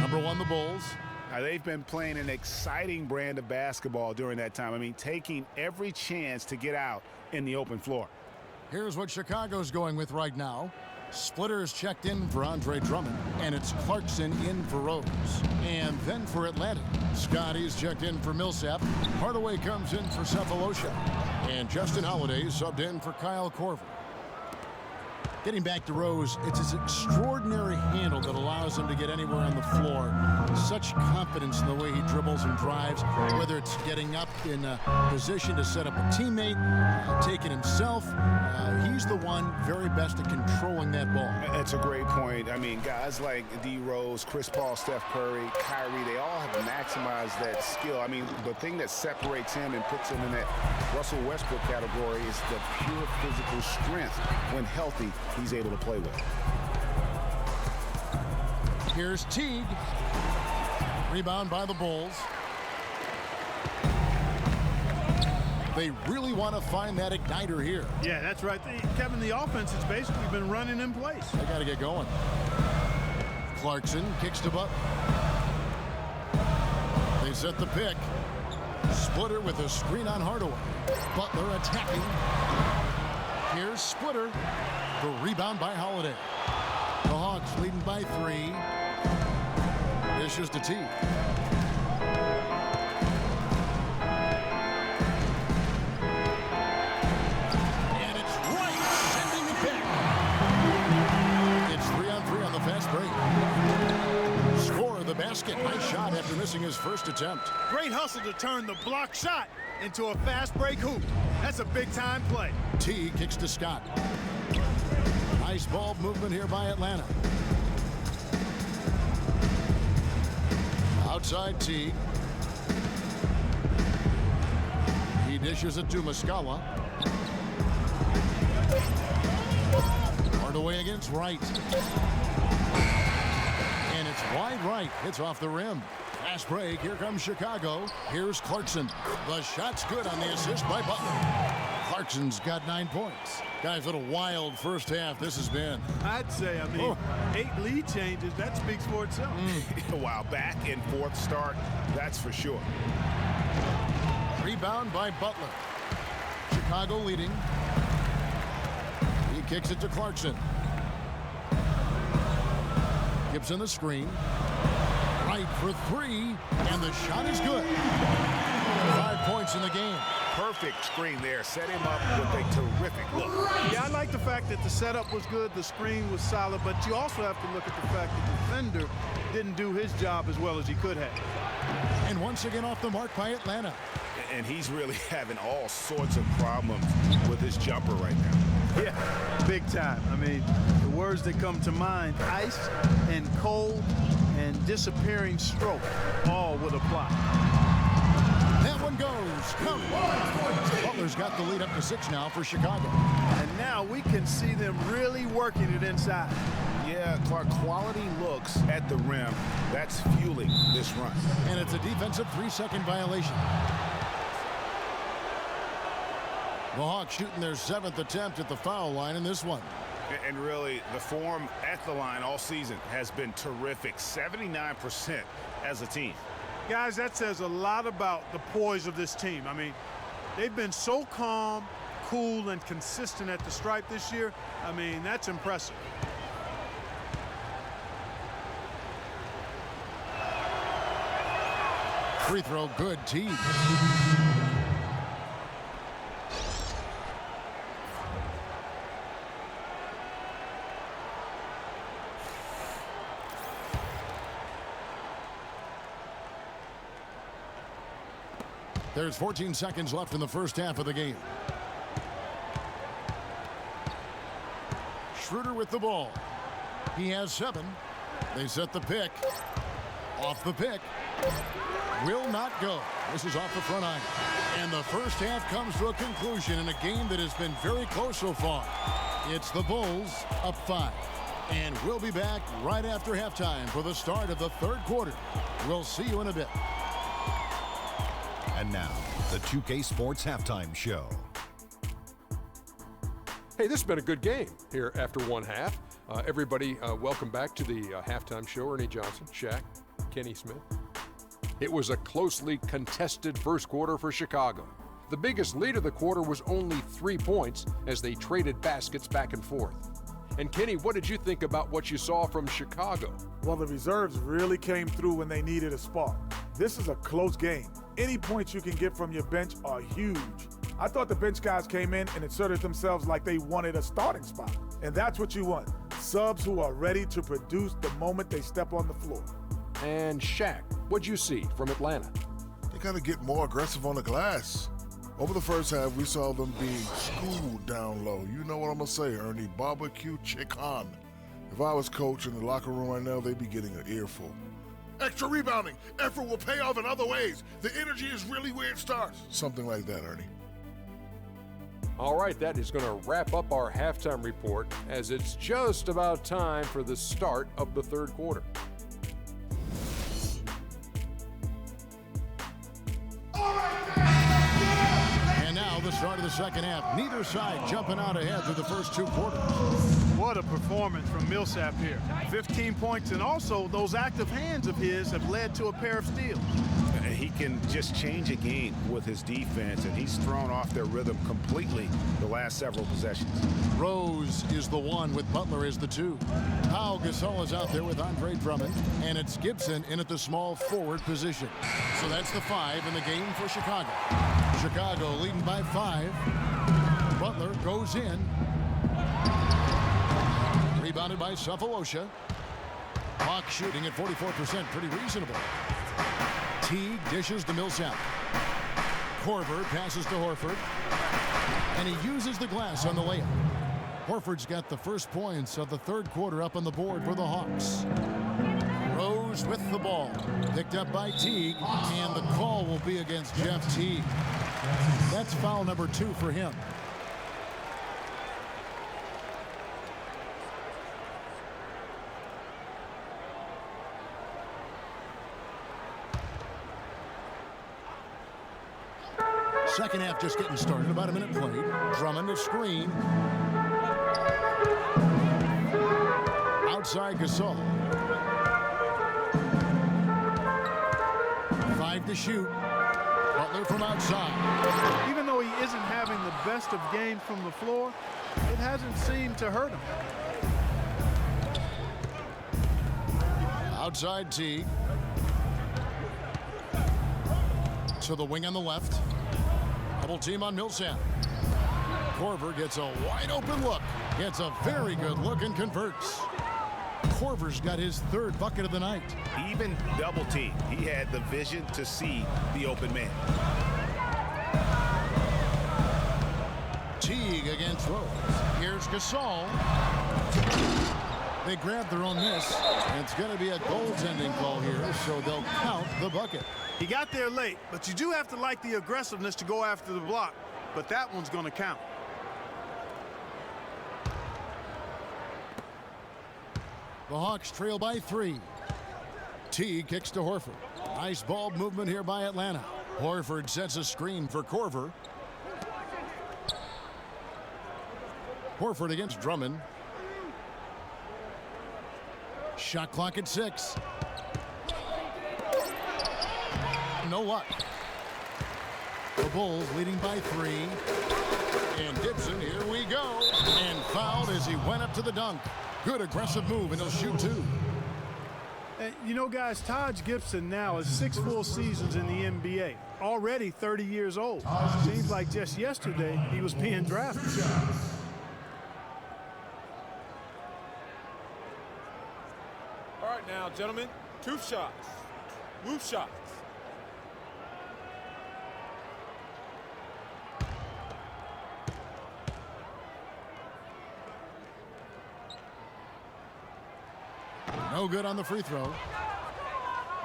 Number 1, the Bulls. Now, they've been playing an exciting brand of basketball during that time. I mean, taking every chance to get out in the open floor. Here's what Chicago's going with right now. Splitters checked in for Andre Drummond, and it's Clarkson in for Rose. And then for Atlanta, Scotty's checked in for Millsap. Hardaway comes in for Cephalosha. And Justin Holiday subbed in for Kyle Korver. Getting back to Rose, it's his extraordinary handle that allows him to get anywhere on the floor. Such confidence in the way he dribbles and drives, whether it's getting up in a position to set up a teammate, taking himself. He's the one very best at controlling that ball. That's a great point. I mean, guys like D. Rose, Chris Paul, Steph Curry, Kyrie, they all have maximized that skill. I mean, the thing that separates him and puts him in that Russell Westbrook category is the pure physical strength. When healthy, he's able to play with. Here's Teague. Rebound by the Bulls. They really want to find that igniter here. Yeah, that's right. Kevin, the offense has basically been running in place. They got to get going. Clarkson kicks to Butler. They set the pick. Splitter with a screen on Hardaway. Butler attacking. Here's Splitter. The rebound by Holiday. The Hawks leading by 3. Dishes to Teague. And it's right, sending it back. It's 3-on-3 on the fast break. Score of the basket. Nice shot after missing his first attempt. Great hustle to turn the block shot into a fast break hoop. That's a big-time play. Teague kicks to Scott. Nice ball movement here by Atlanta. Outside Teague. He dishes it to Muscala. Hardaway against Wright. And it's wide right. It's off the rim. Fast break. Here comes Chicago. Here's Clarkson. The shot's good on the assist by Butler. Clarkson's got 9 points. Guys, what a wild first half this has been. I'd say, 8 lead changes, that speaks for itself. Wow, back and forth start, that's for sure. Rebound by Butler. Chicago leading. He kicks it to Clarkson. Gibson the screen. Right for three, and the shot is good. 5 points in the game. Perfect screen there. Set him up with a terrific look. Yeah, I like the fact that the setup was good, the screen was solid, but you also have to look at the fact that the defender didn't do his job as well as he could have. And once again off the mark by Atlanta. And he's really having all sorts of problems with his jumper right now. Yeah, big time. I mean, the words that come to mind, ice and cold and disappearing stroke, all would apply. That one goes. Come on. Butler's got the lead up to 6 now for Chicago. And now we can see them really working it inside. Yeah, Clark, quality looks at the rim. That's fueling this run. And it's a defensive 3-second violation. The Hawks shooting their 7th attempt at the foul line in this one. And really, the form at the line all season has been terrific. 79% as a team. Guys, that says a lot about the poise of this team. I mean, they've been so calm, cool, and consistent at the stripe this year. I mean, that's impressive. Free throw good, Teague. There's 14 seconds left in the first half of the game. Schroeder with the ball. He has 7. They set the pick. Off the pick. Will not go. This is off the front iron. And the first half comes to a conclusion in a game that has been very close so far. It's the Bulls up 5. And we'll be back right after halftime for the start of the third quarter. We'll see you in a bit. And now, the 2K Sports Halftime Show. Hey, this has been a good game here after one half. Everybody, welcome back to the halftime show. Ernie Johnson, Shaq, Kenny Smith. It was a closely contested first quarter for Chicago. The biggest lead of the quarter was only 3 points as they traded baskets back and forth. And Kenny, what did you think about what you saw from Chicago? Well, the reserves really came through when they needed a spark. This is a close game. Any points you can get from your bench are huge. I thought the bench guys came in and inserted themselves like they wanted a starting spot. And that's what you want. Subs who are ready to produce the moment they step on the floor. And Shaq, what'd you see from Atlanta? They got to get more aggressive on the glass. Over the first half, we saw them being schooled down low. You know what I'm going to say, Ernie. Barbecue chicken. If I was coach in the locker room right now, they'd be getting an earful. Extra rebounding. Effort will pay off in other ways. The energy is really where it starts. Something like that, Ernie. All right, that is going to wrap up our halftime report as it's just about time for the start of the third quarter. And now the start of the second half. Neither side jumping out ahead through the first 2 quarters. What a performance from Millsap here. 15 points, and also those active hands of his have led to a pair of steals. He can just change a game with his defense, and he's thrown off their rhythm completely the last several possessions. Rose is the 1 with Butler as the 2. Pau Gasol is out there with Andre Drummond, and it's Gibson in at the small forward position. So that's the 5 in the game for Chicago. Chicago leading by 5. Butler goes in. Rebounded by Cephalosha. Hawks shooting at 44%, pretty reasonable. Teague dishes to Millsap. Korver passes to Horford. And he uses the glass on the layup. Horford's got the first points of the third quarter up on the board for the Hawks. Rose with the ball. Picked up by Teague. And the call will be against Jeff Teague. That's foul number 2 for him. Second half just getting started. About a minute played. Drummond a screen. Outside Gasol. 5 to shoot. Butler from outside. Even though he isn't having the best of games from the floor, it hasn't seemed to hurt him. Outside Teague. To the wing on the left. Double team on Millsap. Korver gets a wide open look. Gets a very good look and converts. Korver's got his third bucket of the night. Even double team. He had the vision to see the open man. Teague against Rose. Here's Gasol. They grabbed their own miss. And it's going to be a goaltending call here, so they'll count the bucket. He got there late, but you do have to like the aggressiveness to go after the block. But that one's going to count. The Hawks trail by 3. Teague kicks to Horford. Nice ball movement here by Atlanta. Horford sets a screen for Korver. Horford against Drummond. Shot clock at 6. No luck. The Bulls leading by 3. And Gibson, here we go. And fouled as he went up to the dunk. Good aggressive move, and he'll shoot 2. You know, guys, Taj Gibson now has 6 full seasons in the NBA. Already 30 years old. Seems like just yesterday he was being drafted. All right now, gentlemen, 2 shots. Move shots. No good on the free throw.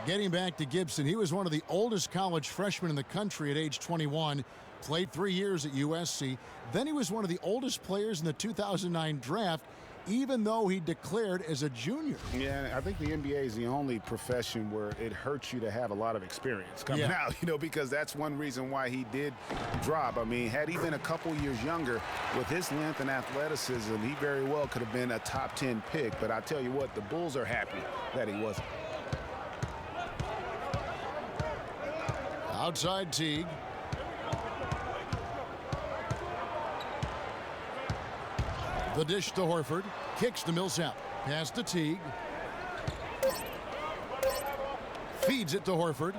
Getting back to Gibson, he was one of the oldest college freshmen in the country at age 21. Played 3 years at USC. Then he was one of the oldest players in the 2009 draft, even though he declared as a junior. Yeah, I think the NBA is the only profession where it hurts you to have a lot of experience coming out, you know, because that's one reason why he did drop. I mean, had he been a couple years younger, with his length and athleticism, he very well could have been a top 10 pick. But I tell you what, the Bulls are happy that he wasn't. Outside Teague. The dish to Horford. Kicks to Millsap. Pass to Teague. Feeds it to Horford.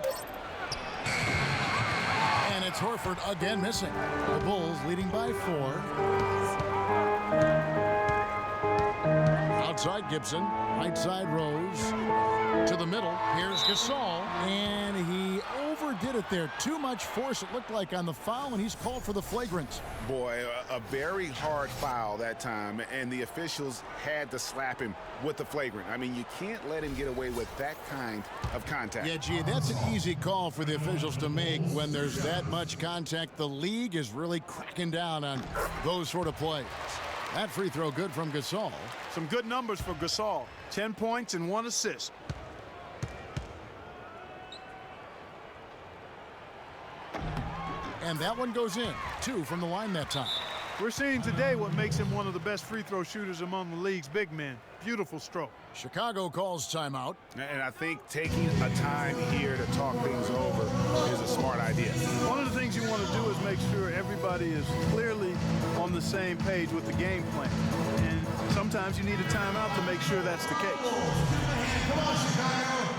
And it's Horford again missing. The Bulls leading by 4. Outside Gibson. Right side Rose. To the middle. Here's Gasol. And he overdid it there. Too much force, it looked like, on the foul, and he's called for the flagrant. Boy, a very hard foul that time, and the officials had to slap him with the flagrant. I mean, you can't let him get away with that kind of contact. Yeah, gee, that's an easy call for the officials to make when there's that much contact. The league is really cracking down on those sort of plays. That free throw good from Gasol. Some good numbers for Gasol. 10 points and 1 assist. And that one goes in. 2 from the line that time. We're seeing today what makes him one of the best free throw shooters among the league's big men. Beautiful stroke. Chicago calls timeout. And I think taking a time here to talk things over is a smart idea. One of the things you want to do is make sure everybody is clearly on the same page with the game plan. And sometimes you need a timeout to make sure that's the case. Come on, Chicago.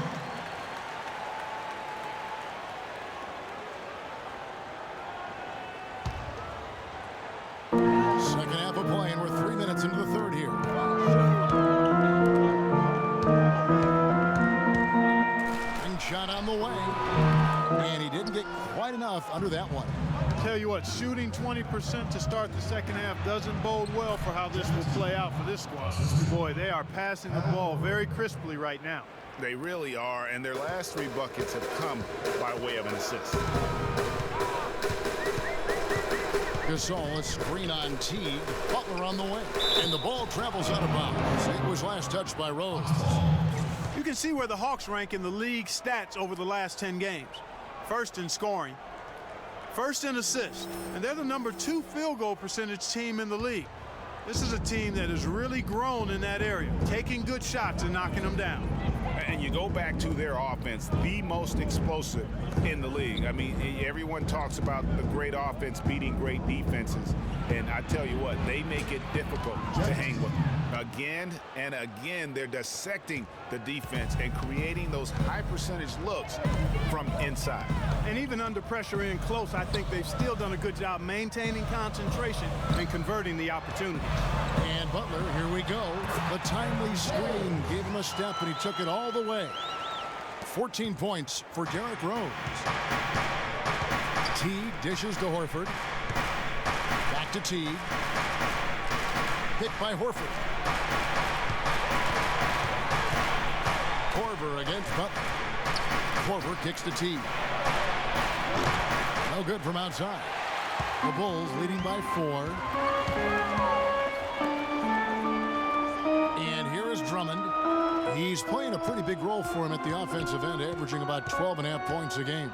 Second half of play, and we're 3 minutes into the third here. And shot on the way. And he didn't get quite enough under that one. Tell you what, shooting 20% to start the second half doesn't bode well for how this will play out for this squad. Boy, they are passing the ball very crisply right now. They really are, and their last 3 buckets have come by way of an assist. Gasol, a screen on Teague. Butler on the way. And the ball travels out of bounds. It was last touched by Rose. You can see where the Hawks rank in the league stats over the last 10 games. First in scoring. First in assists. And they're the number 2 field goal percentage team in the league. This is a team that has really grown in that area, taking good shots and knocking them down. And you go back to their offense, the most explosive in the league. I mean, everyone talks about the great offense beating great defenses. And I tell you what, they make it difficult to hang with them. Again and again, they're dissecting the defense and creating those high-percentage looks from inside. And even under pressure in close, I think they've still done a good job maintaining concentration and converting the opportunity. And Butler, here we go. The timely screen gave him a step, and he took it all the way. 14 points for Derrick Rose. Teague dishes to Horford. Back to Teague. Picked by Horford. Korver against Butler. Korver kicks to Teague. No good from outside. The Bulls leading by 4. And here is Drummond. He's playing a pretty big role for him at the offensive end, averaging about 12.5 points a game.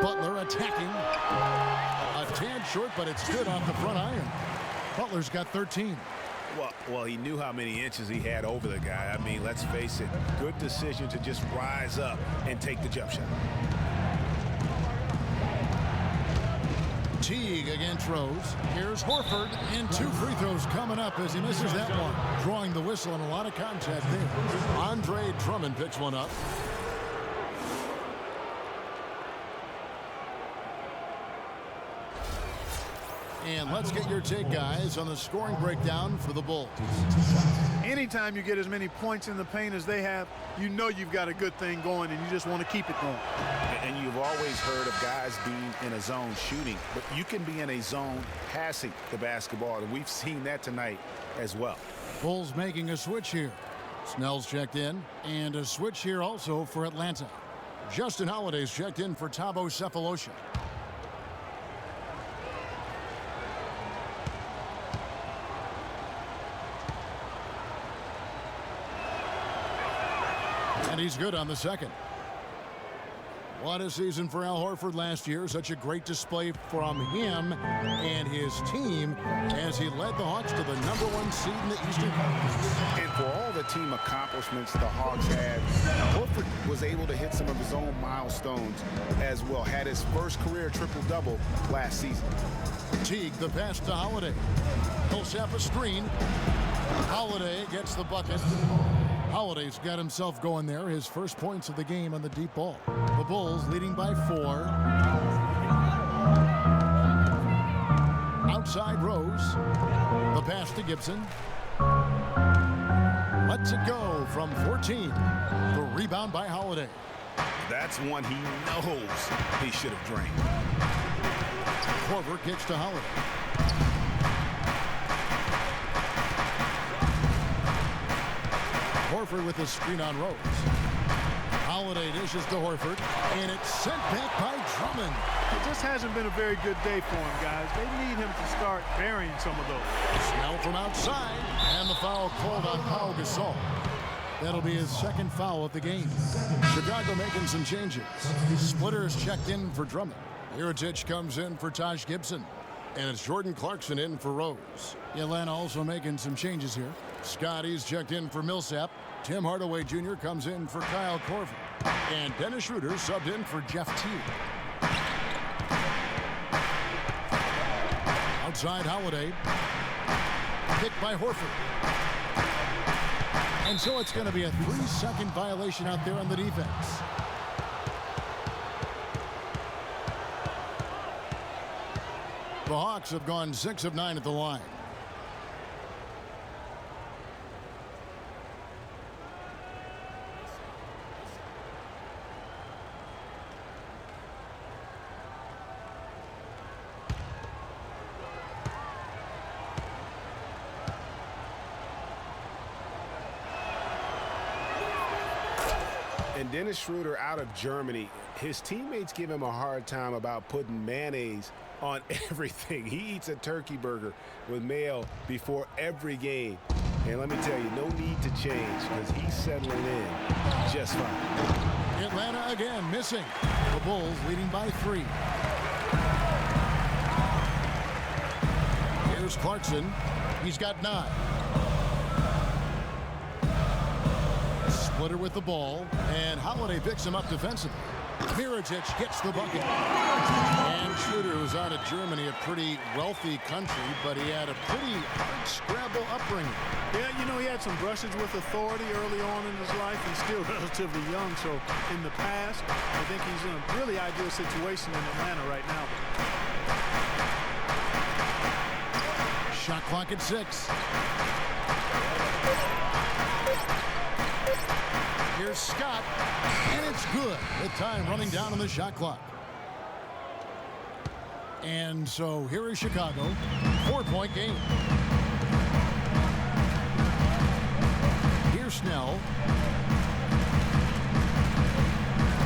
Butler attacking. A tad short, but it's good off the front iron. Butler's got 13. Well, he knew how many inches he had over the guy. I mean, let's face it, good decision to just rise up and take the jump shot. Teague against Rose. Here's Horford, and 2 free throws coming up as he misses that one. Drawing the whistle and a lot of contact there. Andre Drummond picks one up. And let's get your take, guys, on the scoring breakdown for the Bulls. Anytime you get as many points in the paint as they have, you know you've got a good thing going, and you just want to keep it going. And you've always heard of guys being in a zone shooting, but you can be in a zone passing the basketball, and we've seen that tonight as well. Bulls making a switch here. Snell's checked in, and a switch here also for Atlanta. Justin Holiday's checked in for Thabo Sefolosha. And he's good on the second. What a season for Al Horford last year. Such a great display from him and his team as he led the Hawks to the #1 seed in the Eastern Conference. And for all the team accomplishments the Hawks had, Horford was able to hit some of his own milestones as well. Had his first career triple-double last season. Teague, the pass to Holiday. Millsap a screen. Holiday gets the bucket. Holiday's got himself going there. His first points of the game on the deep ball. The Bulls leading by 4. Outside Rose. The pass to Gibson. Lets it go from 14. The rebound by Holiday. That's one he knows he should have drained. Korver kicks to Holiday. Horford with the screen on Rose. Holiday dishes to Horford, and it's sent back by Drummond. It just hasn't been a very good day for him, guys. They need him to start burying some of those. Snell from outside, and the foul called on Pau Gasol. That'll be his second foul of the game. Chicago making some changes. Splitters checked in for Drummond. Mirotic comes in for Taj Gibson. And it's Jordan Clarkson in for Rose. Atlanta also making some changes here. Scotty's checked in for Millsap. Tim Hardaway Jr. comes in for Kyle Korver. And Dennis Schroeder subbed in for Jeff Teague. Outside Holiday. Picked by Horford. And so it's going to be a 3-second violation out there on the defense. The Hawks have gone 6 of 9 at the line. And Dennis Schroeder out of Germany, his teammates give him a hard time about putting mayonnaise on everything. He eats a turkey burger with mayo before every game. And let me tell you, no need to change because he's settling in just fine. Atlanta again missing. The Bulls leading by 3. Here's Clarkson. He's got 9. Splitter with the ball, and Holiday picks him up defensively. Mirotic gets the bucket. And Schroeder was out of Germany, a pretty wealthy country, but he had a pretty hard scrabble upbringing. Yeah, had some brushes with authority early on in his life. He's still relatively young, so in the past, I think he's in a really ideal situation in Atlanta right now. Shot clock at 6. Here's Scott, and it's good. The time running down on the shot clock. And so here is Chicago, 4-point game. Here's Snell.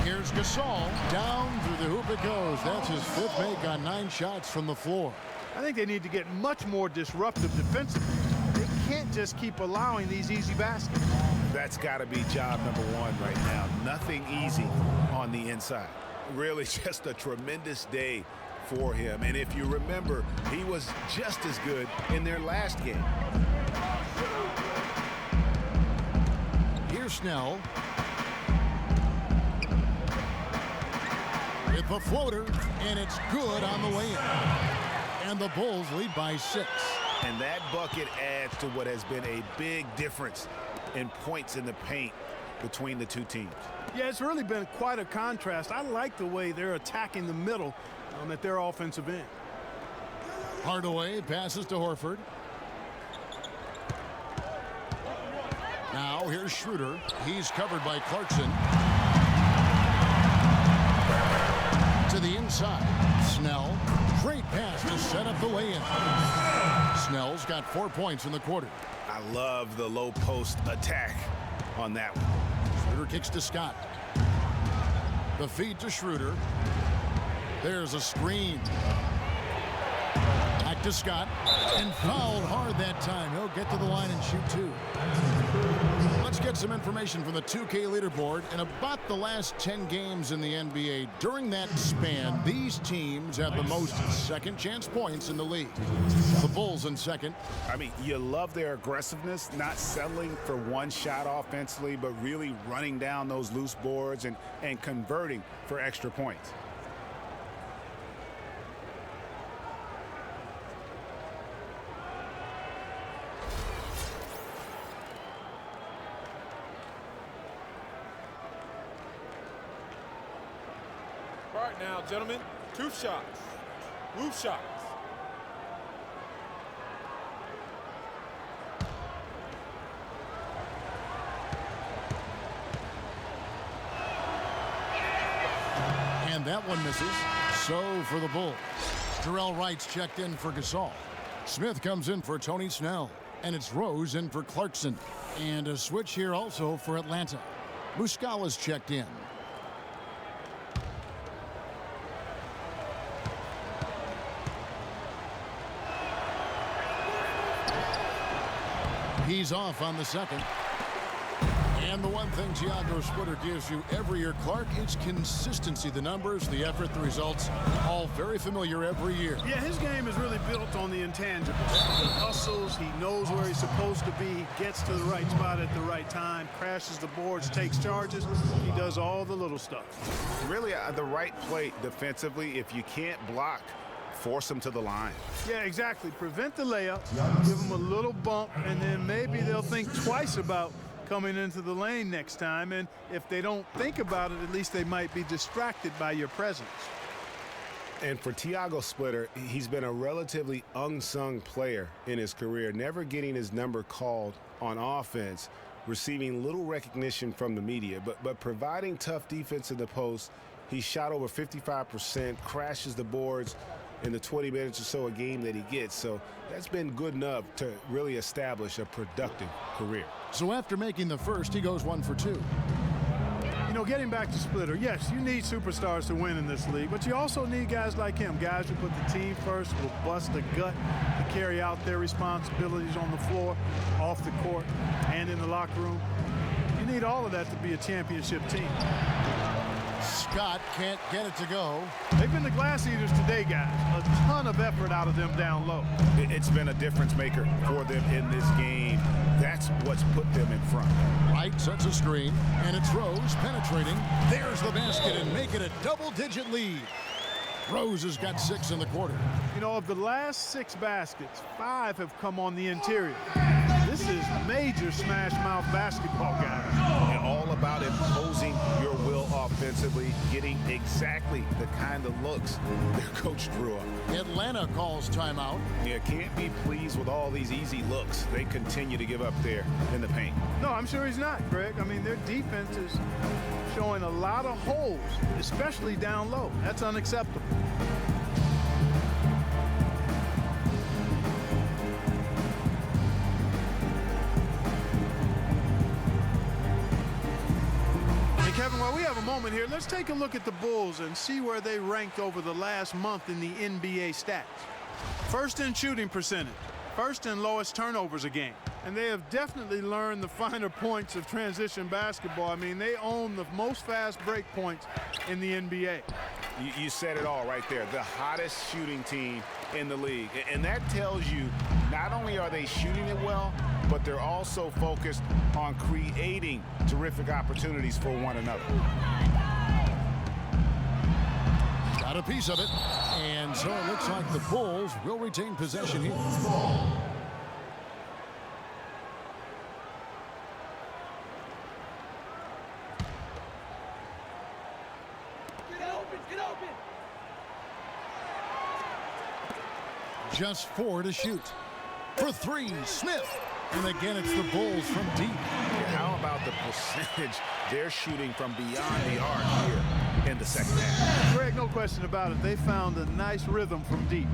Here's Gasol. Down through the hoop it goes. That's his 5th make on 9 shots from the floor. I think they need to get much more disruptive defensively. They can't just keep allowing these easy baskets. That's got to be job number 1 right now. Nothing easy on the inside. Really just a tremendous day for him. And if you remember, he was just as good in their last game. Here's Snell. With a floater, and it's good on the way in. And the Bulls lead by 6. And that bucket adds to what has been a big difference in points in the paint between the two teams. Yeah, it's really been quite a contrast. I like the way they're attacking the middle at their offensive end. Hardaway passes to Horford. Now here's Schroeder. He's covered by Clarkson. To the inside. Snell. Great pass to set up the lay-in. Snell's got 4 points in the quarter. I love the low post attack on that one. Schroeder kicks to Scott. The feed to Schroeder. There's a screen. Back to Scott. And fouled hard that time. He'll get to the line and shoot 2. Let's get some information from the 2K leaderboard. In about the last 10 games in the NBA, during that span, these teams have the most second chance points in the league. The Bulls in second. I mean, you love their aggressiveness, not settling for one shot offensively, but really running down those loose boards and converting for extra points. All right now, gentlemen, 2 shots. Move shots. And that one misses. So for the Bulls. Jarrell Wright's checked in for Gasol. Smith comes in for Tony Snell. And it's Rose in for Clarkson. And a switch here also for Atlanta. Muscala's checked in. He's off on the second. And the one thing Thiago Splitter gives you every year, Clark, is consistency. The numbers, the effort, the results, all very familiar every year. Yeah, his game is really built on the intangibles. He hustles, he knows where he's supposed to be, he gets to the right spot at the right time, crashes the boards, takes charges. He does all the little stuff. Really, the right play defensively. If you can't block, force them to the line. Yeah, exactly. Prevent the layup, give them a little bump, and then maybe they'll think twice about coming into the lane next time. And if they don't think about it, at least they might be distracted by your presence. And for Thiago Splitter, he's been a relatively unsung player in his career, never getting his number called on offense, receiving little recognition from the media, but providing tough defense in the post. He shot over 55%, crashes the boards in the 20 minutes or so a game that he gets. So that's been good enough to really establish a productive career. So after making the first, he goes 1 for 2. You know, getting back to Splitter, yes, you need superstars to win in this league, but you also need guys like him, guys who put the team first, will bust the gut to carry out their responsibilities on the floor, off the court, and in the locker room. You need all of that to be a championship team. Scott can't get it to go. They've been the glass eaters today, guys. A ton of effort out of them down low. It's been a difference maker for them in this game. That's what's put them in front. Wright sets a screen, and it's Rose penetrating. There's the basket and make it a double-digit lead. Rose has got 6 in the quarter. You know, of the last 6 baskets, 5 have come on the interior. This is major major smash mouth basketball guys. And all about imposing your will offensively, getting exactly the kind of looks their coach drew up. Atlanta calls timeout. Yeah, can't be pleased with all these easy looks they continue to give up there in the paint. No, I'm sure he's not, Greg. I mean, their defense is showing a lot of holes, especially down low. That's unacceptable. Hey, Kevin, while we have a moment here, let's take a look at the Bulls and see where they ranked over the last month in the NBA stats. First in shooting percentage, first in lowest turnovers a game. And they have definitely learned the finer points of transition basketball. I mean, they own the most fast break points in the NBA. You said it all right there. The hottest shooting team in the league. And that tells you not only are they shooting it well, but they're also focused on creating terrific opportunities for one another. Got a piece of it. And so it looks like the Bulls will retain possession here. Just 4 to shoot. For 3, Smith. And again, it's the Bulls from deep. How about the percentage they're shooting from beyond the arc here in the second half? Greg, no question about it. They found a nice rhythm from deep.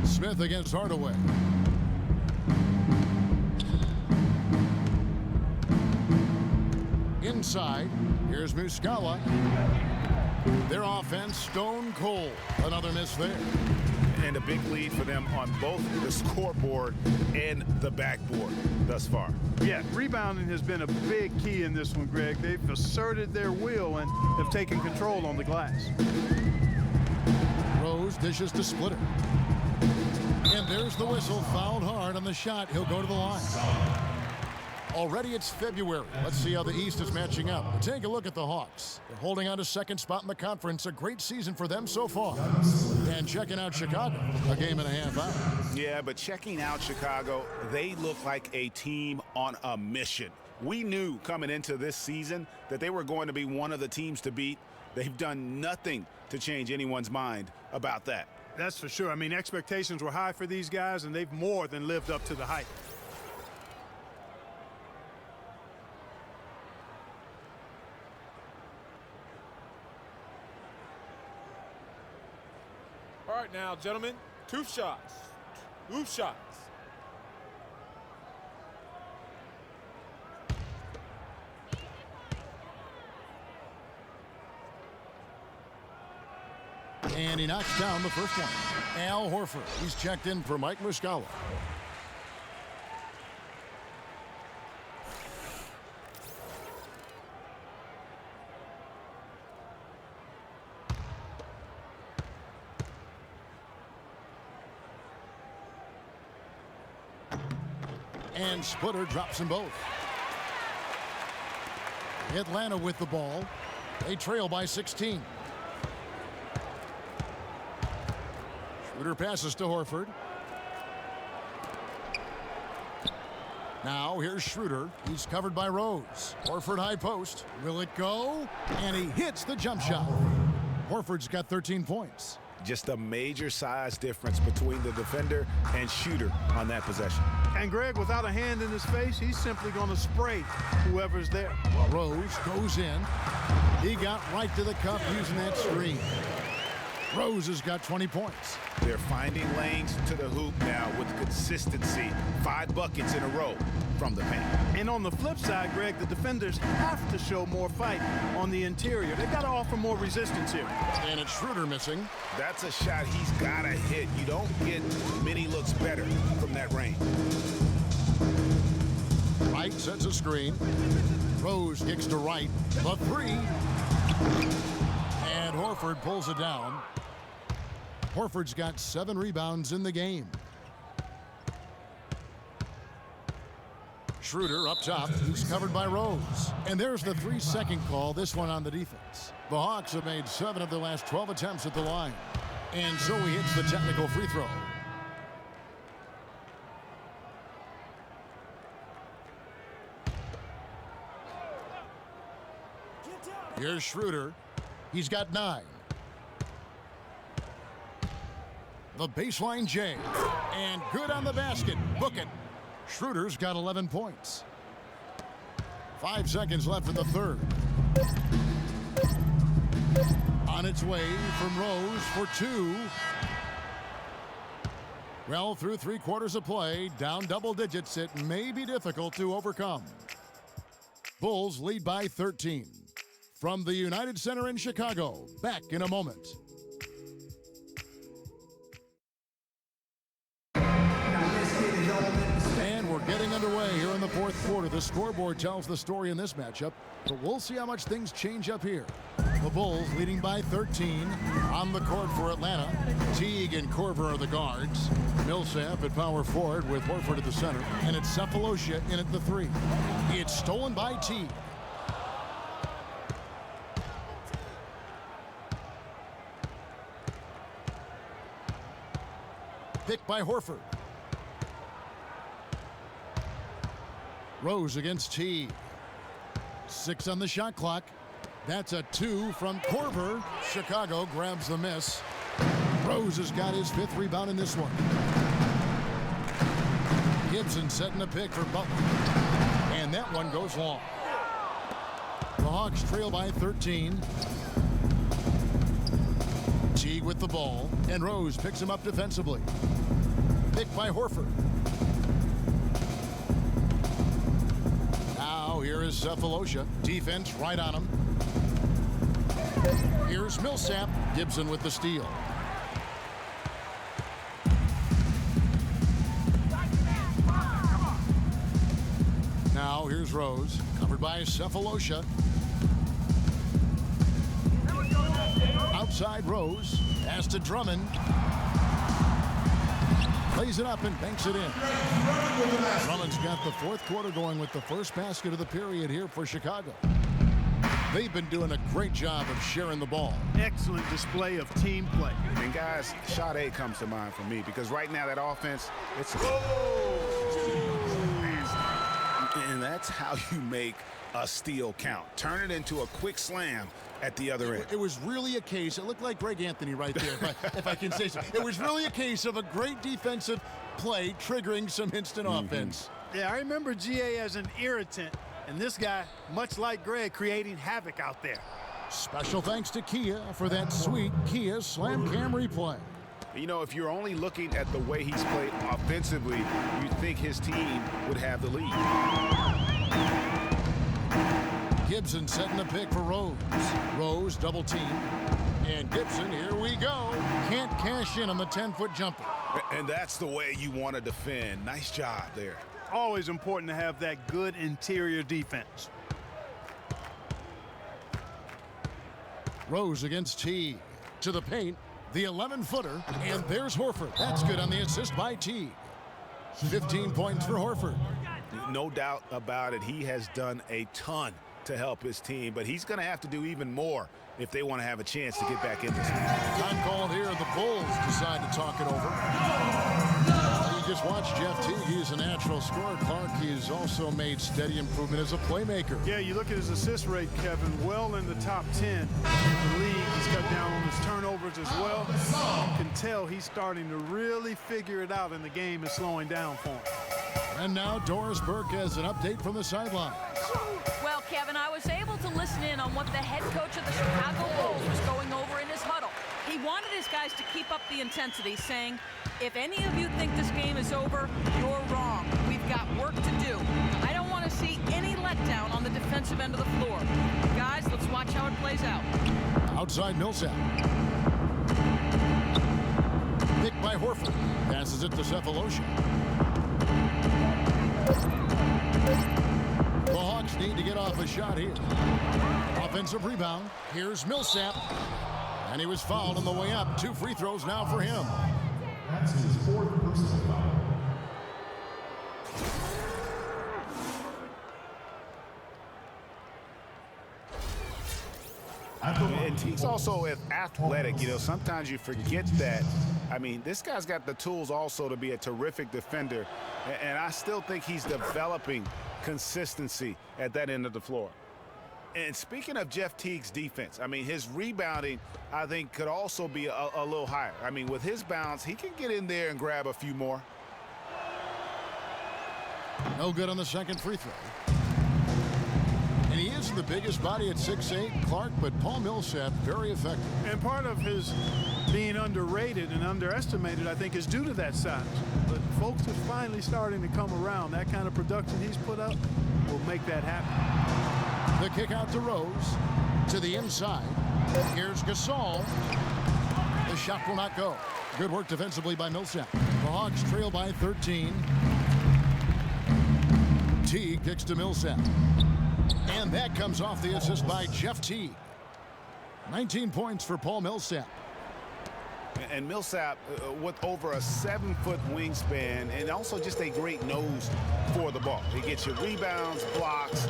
Smith against Hardaway. Inside, here's Muscala. Their offense stone cold. Another miss there. And a big lead for them on both the scoreboard and the backboard thus far. Yeah, rebounding has been a big key in this one, Greg. They've asserted their will and have taken control on the glass. Rose dishes to Splitter. And there's the whistle. Fouled hard on the shot. He'll go to the line. Already it's February. Let's see how the East is matching up. Take a look at the Hawks. They're holding on to second spot in the conference. A great season for them so far. And checking out Chicago, a game and a half out. Yeah, but checking out Chicago, they look like a team on a mission. We knew coming into this season that they were going to be one of the teams to beat. They've done nothing to change anyone's mind about that. That's for sure. I mean, expectations were high for these guys, and they've more than lived up to the hype. All right now, gentlemen, 2 shots. 2 shots. And he knocks down the first one. Al Horford. He's checked in for Mike Muscala. And Splitter drops them both. Atlanta with the ball. They trail by 16. Schroeder passes to Horford. Now here's Schroeder. He's covered by Rose. Horford high post. Will it go? And he hits the jump shot. Horford's got 13 points. Just a major size difference between the defender and shooter on that possession. And Greg, without a hand in his face, he's simply going to spray whoever's there. Rose goes in. He got right to the cup using that screen. Rose has got 20 points. They're finding lanes to the hoop now with consistency. 5 buckets in a row from the paint. And on the flip side, Greg, the defenders have to show more fight on the interior. They've got to offer more resistance here. And it's Schroeder missing. That's a shot he's got to hit. You don't get many looks better from that range. Wright sets a screen. Rose kicks to Wright. The 3. And Horford pulls it down. Horford's got 7 rebounds in the game. Schroeder up top. He's covered by Rose. And there's the 3-second call, this one on the defense. The Hawks have made 7 of their last 12 attempts at the line. And so he hits the technical free throw. Here's Schroeder. He's got 9. The baseline J. And good on the basket. Book it. Schroeder's got 11 points. 5 seconds left in the third. On its way from Rose for 2. Well, through 3 quarters of play, down double digits, it may be difficult to overcome. Bulls lead by 13. From the United Center in Chicago, back in a moment. And we're getting underway here in the fourth quarter. The scoreboard tells the story in this matchup, but we'll see how much things change up here. The Bulls leading by 13. On the court for Atlanta, Teague and Korver are the guards. Millsap at power forward with Horford at the center. And it's Sefolosha in at the 3. It's stolen by Teague. Picked by Horford. Rose against Teague. 6 on the shot clock. That's a 2 from Korver. Chicago grabs the miss. Rose has got his 5th rebound in this one. Gibson setting a pick for Butler. And that one goes long. The Hawks trail by 13. Teague with the ball. And Rose picks him up defensively. Picked by Horford. Now here is Sefolosha. Defense right on him. Here's Millsap. Gibson with the steal. Now here's Rose. Covered by Sefolosha. Outside Rose. Pass to Drummond. Plays it up and banks it in. Drummond's got the fourth quarter going with the first basket of the period here for Chicago. They've been doing a great job of sharing the ball. Excellent display of team play. And guys, shot 8 comes to mind for me because right now that offense, it's and that's how you make a steal count. Turn it into a quick slam at the other end. It was really a case, it looked like Greg Anthony right there, if I can say so. It was really a case of a great defensive play triggering some instant offense. Yeah, I remember GA as an irritant, and this guy, much like Greg, creating havoc out there. Special thanks to Kia for that sweet Kia Slam Cam replay. You know, if you're only looking at the way he's played offensively, you'd think his team would have the lead. Gibson setting a pick for Rose. Rose double team. And Gibson, here we go. Can't cash in on the 10-foot jumper. And that's the way you want to defend. Nice job there. Always important to have that good interior defense. Rose against Teague. To the paint. The 11-footer. And there's Horford. That's good on the assist by Teague. 15 points for Horford. No doubt about it. He has done a ton to help his team, but he's going to have to do even more if they want to have a chance to get back in this game. Time called here. The Bulls decide to talk it over. You just watched Jeff Teague. He's a natural scorer. Clark, he's also made steady improvement as a playmaker. Yeah, you look at his assist rate, Kevin, well in the top 10 in the league. He's cut down on his turnovers as well. You can tell he's starting to really figure it out, and the game is slowing down for him. And now Doris Burke has an update from the sideline. Well, Kevin, I was able to listen in on what the head coach of the Chicago Bulls was going over in his huddle. He wanted his guys to keep up the intensity, saying, if any of you think this game is over, you're wrong. We've got work to do. I don't want to see any letdown on the defensive end of the floor. Guys, let's watch how it plays out. Outside Millsap. Picked by Horford. Passes it to Sefolosha. The Hawks need to get off a shot here. Offensive rebound. Here's Millsap. And he was fouled on the way up. 2 free throws now for him. That's his 4th personal foul. And he's also athletic. You know, sometimes you forget that. I mean, this guy's got the tools also to be a terrific defender. And I still think he's developing consistency at that end of the floor. And speaking of Jeff Teague's defense, I mean, his rebounding, I think, could also be a little higher. I mean, with his bounce, he can get in there and grab a few more. No good on the second free throw. And he isn't the biggest body at 6'8", Clark, but Paul Millsap, very effective. And part of his being underrated and underestimated, I think, is due to that size. But folks are finally starting to come around. That kind of production he's put up will make that happen. The kick out to Rose. To the inside. Here's Gasol. The shot will not go. Good work defensively by Millsap. The Hawks trail by 13. Teague kicks to Millsap. And that comes off the assist by Jeff Teague. 19 points for Paul Millsap. And Millsap with over a 7-foot wingspan and also just a great nose for the ball. He gets you rebounds, blocks,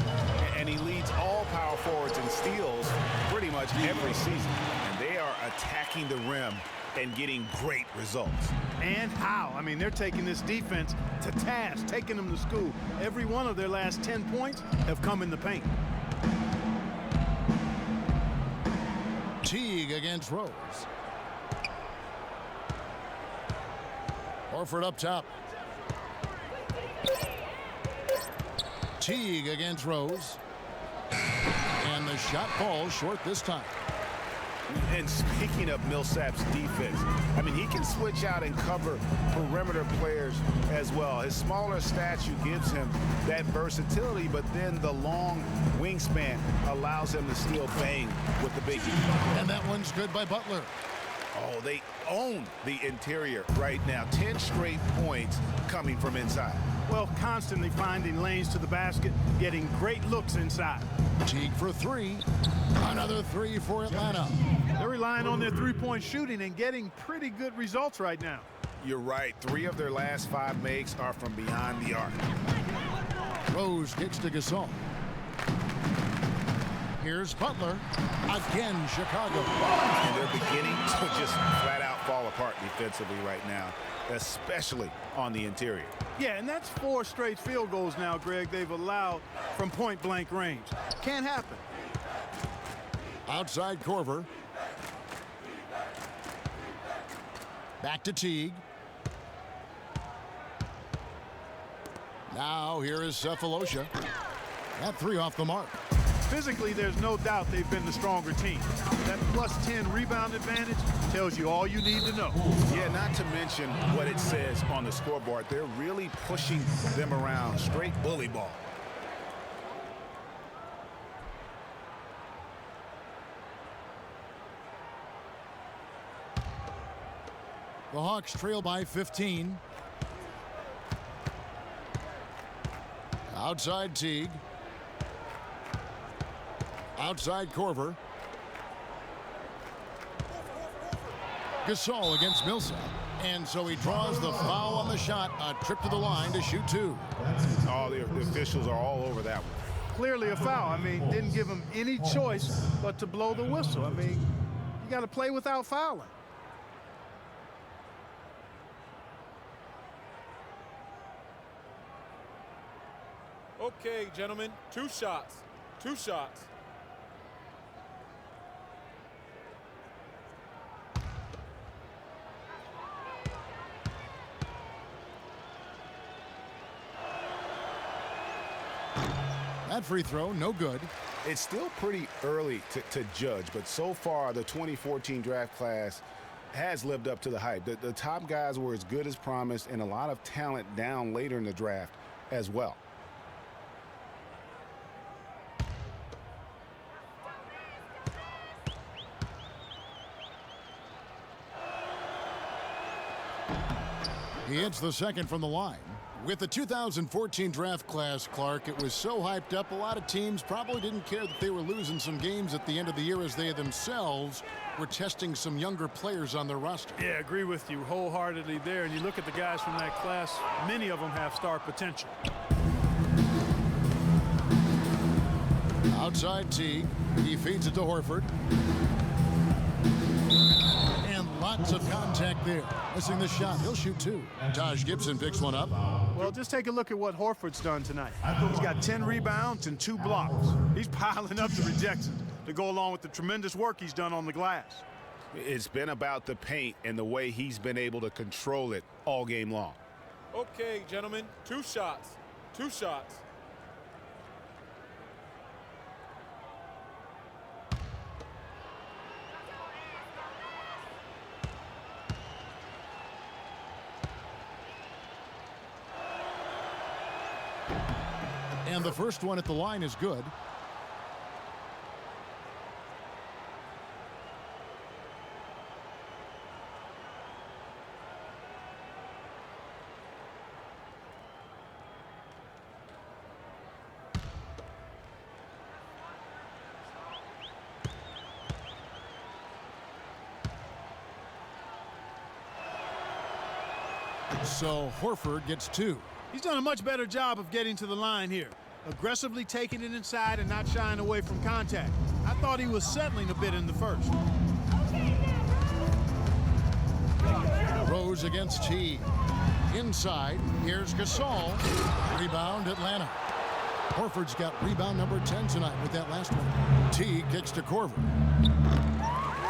and he leads all power forwards in steals pretty much every season. And they are attacking the rim and getting great results. And how? I mean, they're taking this defense to task, taking them to school. Every one of their last 10 points have come in the paint. Teague against Rose. Horford up top. Teague against Rose. And the shot falls short this time. And speaking of Millsap's defense, I mean, he can switch out and cover perimeter players as well. His smaller stature gives him that versatility, but then the long wingspan allows him to still bang with the biggie. And that one's good by Butler. Oh, they own the interior right now. 10 straight points coming from inside. Well, constantly finding lanes to the basket, getting great looks inside. Teague for three. Another three for Atlanta. They're relying on their three-point shooting and getting pretty good results right now. You're right. 3 of their last 5 makes are from behind the arc. Rose kicks to Gasol. Here's Butler. Again, Chicago. And they're beginning to just flat out fall apart defensively right now, especially on the interior. Yeah, and that's 4 straight field goals now, Greg, they've allowed from point-blank range. Can't happen. Outside Korver. Back to Teague. Now here is Cephalosha. That 3 off the mark. Physically, there's no doubt they've been the stronger team. That +10 rebound advantage tells you all you need to know. Yeah, not to mention what it says on the scoreboard. They're really pushing them around. Straight bully ball. The Hawks trail by 15. Outside Teague. Outside Korver. Gasol against Millsap. And so he draws the foul on the shot. A trip to the line to shoot 2. Oh, the officials are all over that one. Clearly a foul. I mean, didn't give him any choice but to blow the whistle. I mean, you got to play without fouling. Okay, gentlemen, 2 shots. 2 shots. That free throw, no good. It's still pretty early to judge, but so far the 2014 draft class has lived up to the hype. The top guys were as good as promised, and a lot of talent down later in the draft as well. He hits the second from the line. With the 2014 draft class, Clark, it was so hyped up, a lot of teams probably didn't care that they were losing some games at the end of the year as they themselves were testing some younger players on their roster. Yeah, agree with you wholeheartedly there. And you look at the guys from that class, many of them have star potential. Outside Teague. He feeds it to Horford. And lots of contact there. Missing the shot. He'll shoot 2. Taj Gibson picks one up. Well, just take a look at what Horford's done tonight. He's got 10 rebounds and 2 blocks. He's piling up the rejections to go along with the tremendous work he's done on the glass. It's been about the paint and the way he's been able to control it all game long. Okay, gentlemen, 2 shots. 2 shots. And the first one at the line is good. So Horford gets 2. He's done a much better job of getting to the line here. Aggressively taking it inside and not shying away from contact. I thought he was settling a bit in the first. Rose against Teague. Inside, here's Gasol. Rebound, Atlanta. Horford's got rebound number 10 tonight with that last one. Teague kicks to Korver.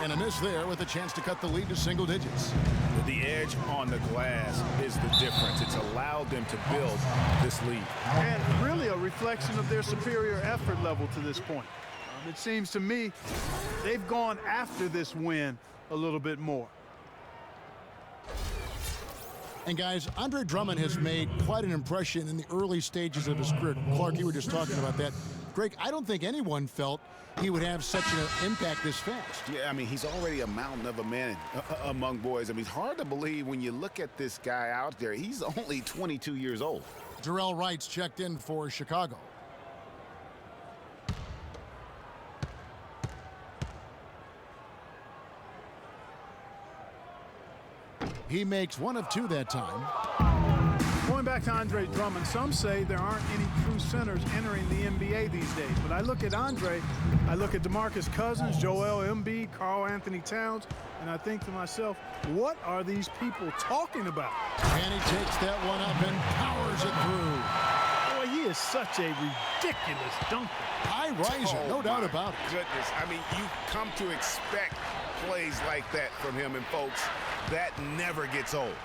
And a miss there with a chance to cut the lead to single digits. The edge on the glass is the difference. It's allowed them to build this lead. And really a reflection of their superior effort level to this point. It seems to me they've gone after this win a little bit more. And guys, Andre Drummond has made quite an impression in the early stages of his career. Clark, you were just talking about that. Greg, I don't think anyone felt he would have such an impact this fast. Yeah, I mean, he's already a mountain of a man among boys. I mean, it's hard to believe when you look at this guy out there. He's only 22 years old. Jarrell Wright's checked in for Chicago. He makes 1 of 2 that time. Going back to Andre Drummond, some say there aren't any true centers entering the NBA these days. But I look at Andre, I look at DeMarcus Cousins, Joel Embiid, Karl Anthony Towns, and I think to myself, what are these people talking about? And he takes that one up and powers it through. Boy, he is such a ridiculous dunker. High riser, no doubt about it. Goodness, I mean, you come to expect plays like that from him, and folks, that never gets old.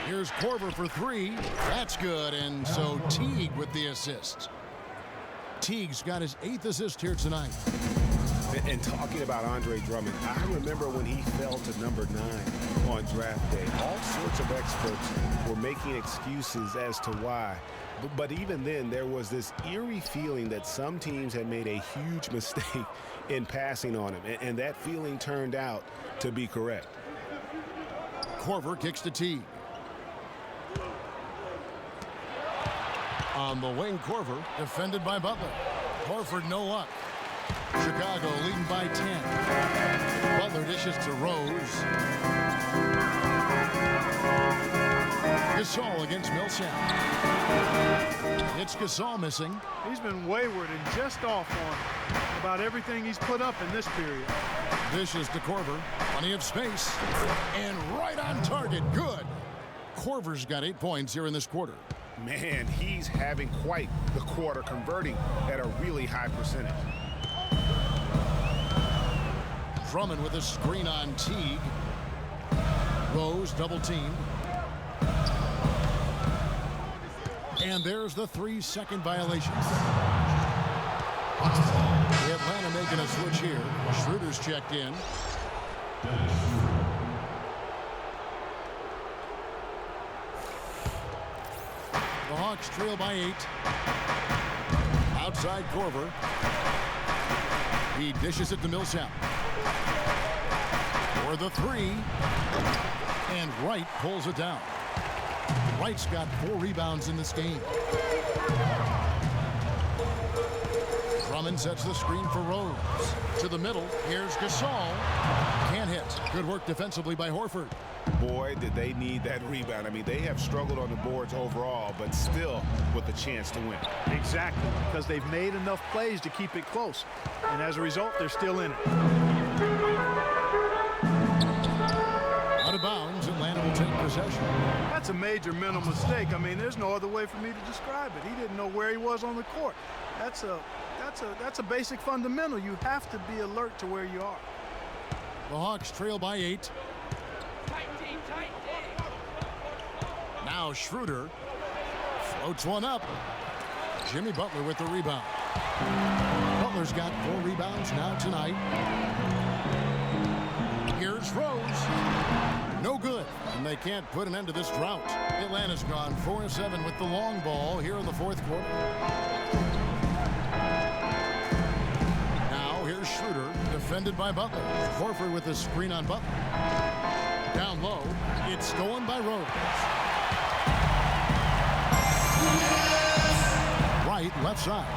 Here's Korver for 3. That's good, and so Teague with the assist. Teague's got his 8th assist here tonight. And talking about Andre Drummond, I remember when he fell to number 9 on draft day. All sorts of experts were making excuses as to why. But even then, there was this eerie feeling that some teams had made a huge mistake in passing on him. And that feeling turned out to be correct. Korver kicks to Teague. On the wing, Korver, defended by Butler. Horford, no luck. Chicago leading by 10. Butler dishes to Rose. Gasol against Millsap. It's Gasol missing. He's been wayward and just off on about everything he's put up in this period. Dishes to Korver. Plenty of space. And right on target. Good. Korver's got 8 points here in this quarter. Man, he's having quite the quarter, converting at a really high percentage. Drummond with a screen on Teague. Rose double teamed. And there's the 3-second violation. Atlanta making a switch here. Schroeder's checked in. The Hawks trail by 8. Outside Korver. He dishes it to Millsap. For the 3. And Wright pulls it down. Wright's got 4 rebounds in this game. Drummond sets the screen for Rose. To the middle. Here's Gasol. Can't hit. Good work defensively by Horford. Boy, did they need that rebound. I mean, they have struggled on the boards overall, but still with a chance to win. Exactly, because they've made enough plays to keep it close. And as a result, they're still in it. Out of bounds, Atlanta will take possession. That's a major major mental mistake. I mean, there's no other way for me to describe it. He didn't know where he was on the court. That's a basic fundamental. You have to be alert to where you are. The Hawks trail by 8. Now Schroeder floats one up. Jimmy Butler with the rebound. Butler's got 4 rebounds now tonight. Here's Rose. No good, and they can't put an end to this drought. Atlanta's gone 4-7 with the long ball here in the fourth quarter. Now here's Schroeder, defended by Butler. Horford with the screen on Butler. Down low, it's stolen by Rose. Right, left side.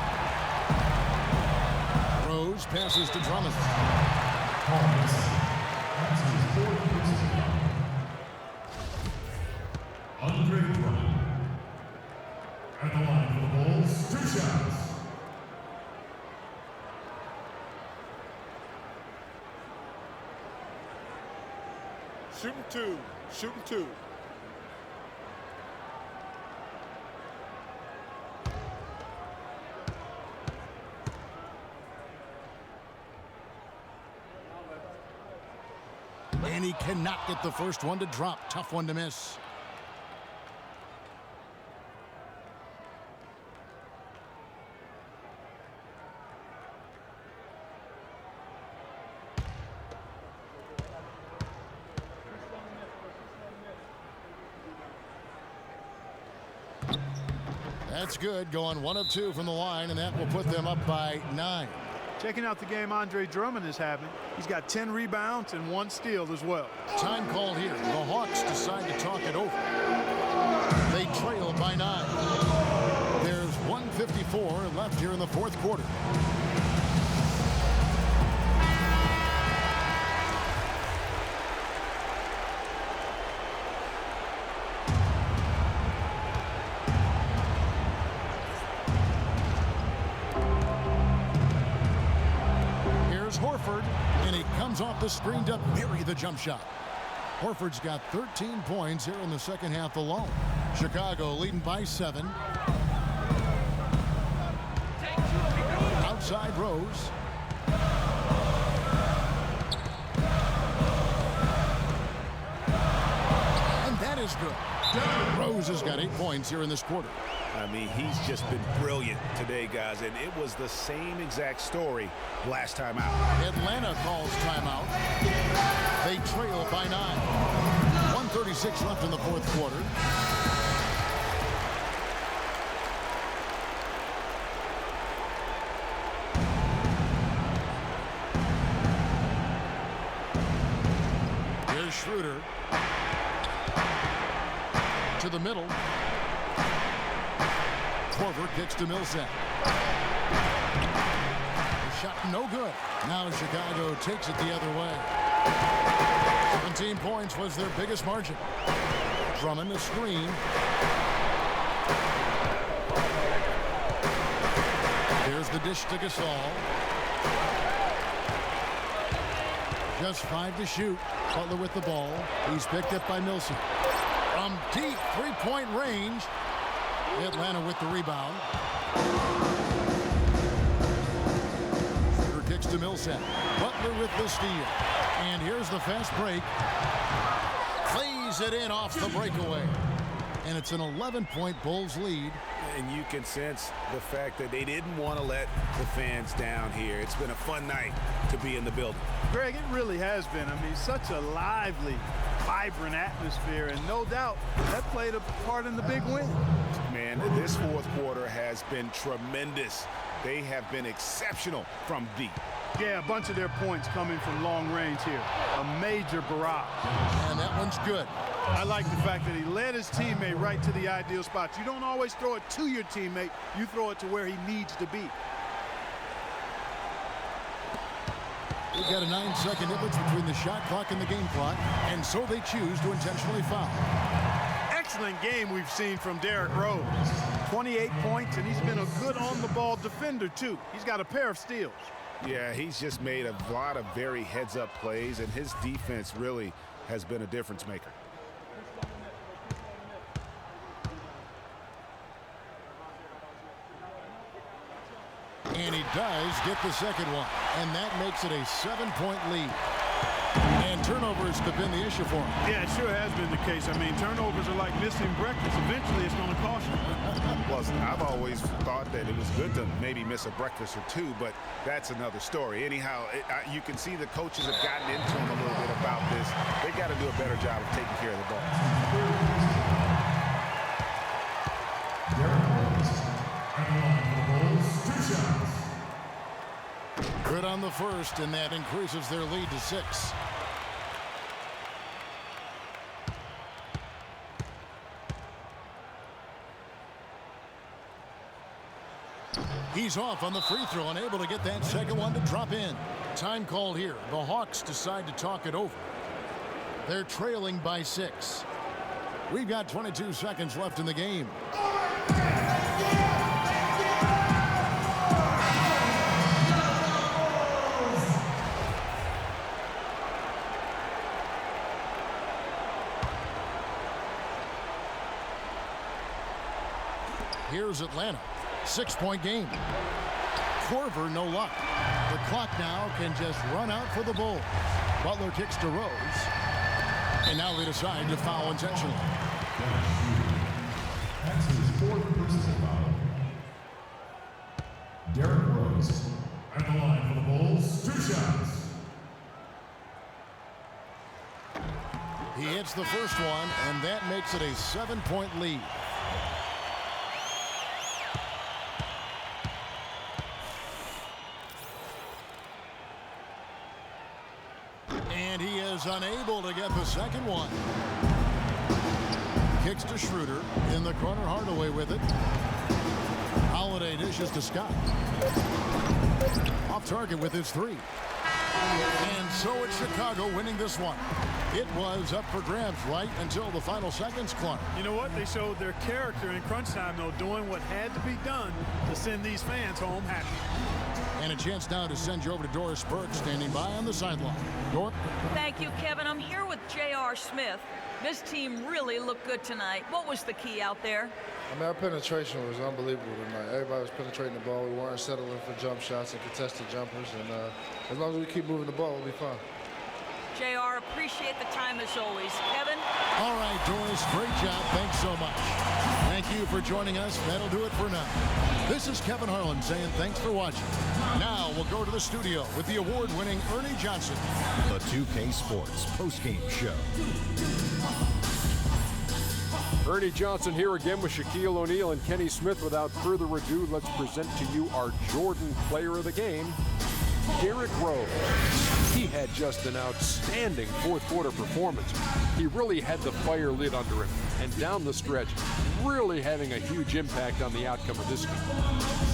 Rose passes to Drummond. Andre Drummond. At the line for the Bulls, 2 shots. Shooting 2. Shooting 2. And he cannot get the first one to drop. Tough one to miss. That's good, going 1 of 2 from the line, and that will put them up by 9. Checking out the game Andre Drummond is having. He's got 10 rebounds and 1 steal as well. Time called here. The Hawks decide to talk it over. They trail by 9. There's 1:54 left here in the fourth quarter. Horford, and he comes off the screen to bury the jump shot. Horford's got 13 points here in the second half alone. Chicago leading by 7. Outside Rose. And that is good. Rose has got 8 points here in this quarter. I mean, he's just been brilliant today, guys, and it was the same exact story last time out. Atlanta calls timeout. They trail by 9. 1:36 left in the fourth quarter. Here's Schroeder. To the middle. Korver kicks to Millsap. The shot no good. Now Chicago takes it the other way. 17 points was their biggest margin. Drummond the screen. Here's the dish to Gasol. Just 5 to shoot. Butler with the ball. He's picked up by Millsap. From deep three-point range. Atlanta with the rebound. Schroeder kicks to Millsap. Butler with the steal. And here's the fast break. Plays it in off the breakaway. And it's an 11-point Bulls lead. And you can sense the fact that they didn't want to let the fans down here. It's been a fun night to be in the building. Greg, it really has been. I mean, such a lively, vibrant atmosphere, and no doubt that played a part in the big win. Man, this fourth quarter has been tremendous. They have been exceptional from deep. Yeah, a bunch of their points coming from long range here. A major barrage. And that one's good. I like the fact that he led his teammate right to the ideal spots. You don't always throw it to your teammate. You throw it to where he needs to be. We've got a 9-second difference between the shot clock and the game clock, and so they choose to intentionally foul. Excellent game we've seen from Derrick Rose. 28 points, and he's been a good on-the-ball defender, too. He's got a pair of steals. Yeah, he's just made a lot of very heads-up plays, and his defense really has been a difference maker. And he does get the second one. And that makes it a 7-point lead. And turnovers have been the issue for him. Yeah, it sure has been the case. I mean, turnovers are like missing breakfast. Eventually, it's going to cost you. Well, I've always thought that it was good to maybe miss a breakfast or two, but that's another story. Anyhow, you can see the coaches have gotten into him a little bit about this. They've got to do a better job of taking care of the ball. Good on the first, and that increases their lead to 6. He's off on the free throw, unable to get that second one to drop in. Time called here. The Hawks decide to talk it over. They're trailing by 6. We've got 22 seconds left in the game. Here's Atlanta. 6-point game. Korver, no luck. The clock now can just run out for the Bulls. Butler kicks to Rose. And now they decide to foul intentionally. That's his 4th personal foul. Derrick Rose at the line for the Bulls. 2 shots. He hits the first one, and that makes it a 7-point lead. And he is unable to get the second one. Kicks to Schroeder. In the corner, Hardaway with it. Holiday dishes to Scott. Off target with his 3. And so it's Chicago winning this one. It was up for grabs right until the final seconds, Clark. You know what? They showed their character in crunch time, though, doing what had to be done to send these fans home happy. And a chance now to send you over to Doris Burke, standing by on the sideline. Dor. Thank you, Kevin. I'm here with J.R. Smith. This team really looked good tonight. What was the key out there? I mean, our penetration was unbelievable tonight. Everybody was penetrating the ball. We weren't settling for jump shots and contested jumpers. And as long as we keep moving the ball, we'll be fine. JR, appreciate the time as always. Kevin? All right, Doris, great job. Thanks so much. Thank you for joining us. That'll do it for now. This is Kevin Harlan saying thanks for watching. Now we'll go to the studio with the award-winning Ernie Johnson. The 2K Sports postgame show. Ernie Johnson here again with Shaquille O'Neal and Kenny Smith. Without further ado, let's present to you our Jordan player of the game, Derrick Rose. He had just an outstanding fourth-quarter performance. He really had the fire lit under him, and down the stretch, really having a huge impact on the outcome of this game.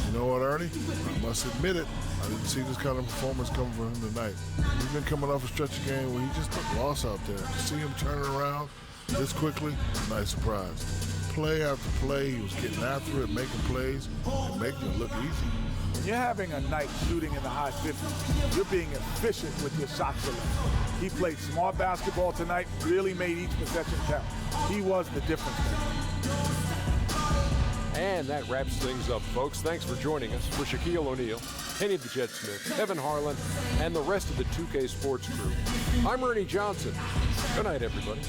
You know what, Ernie? I must admit it. I didn't see this kind of performance coming from him tonight. He's been coming off a stretch of game where he just took loss out there. To see him turn it around this quickly, nice surprise. Play after play, he was getting after it, making plays, and making it look easy. When you're having a night shooting in the high 50s, you're being efficient with your shot selection. He played smart basketball tonight, really made each possession count. He was the difference maker. And that wraps things up, folks. Thanks for joining us. For Shaquille O'Neal, Kenny the Jet Smith, Kevin Harlan, and the rest of the 2K Sports crew, I'm Ernie Johnson. Good night, everybody.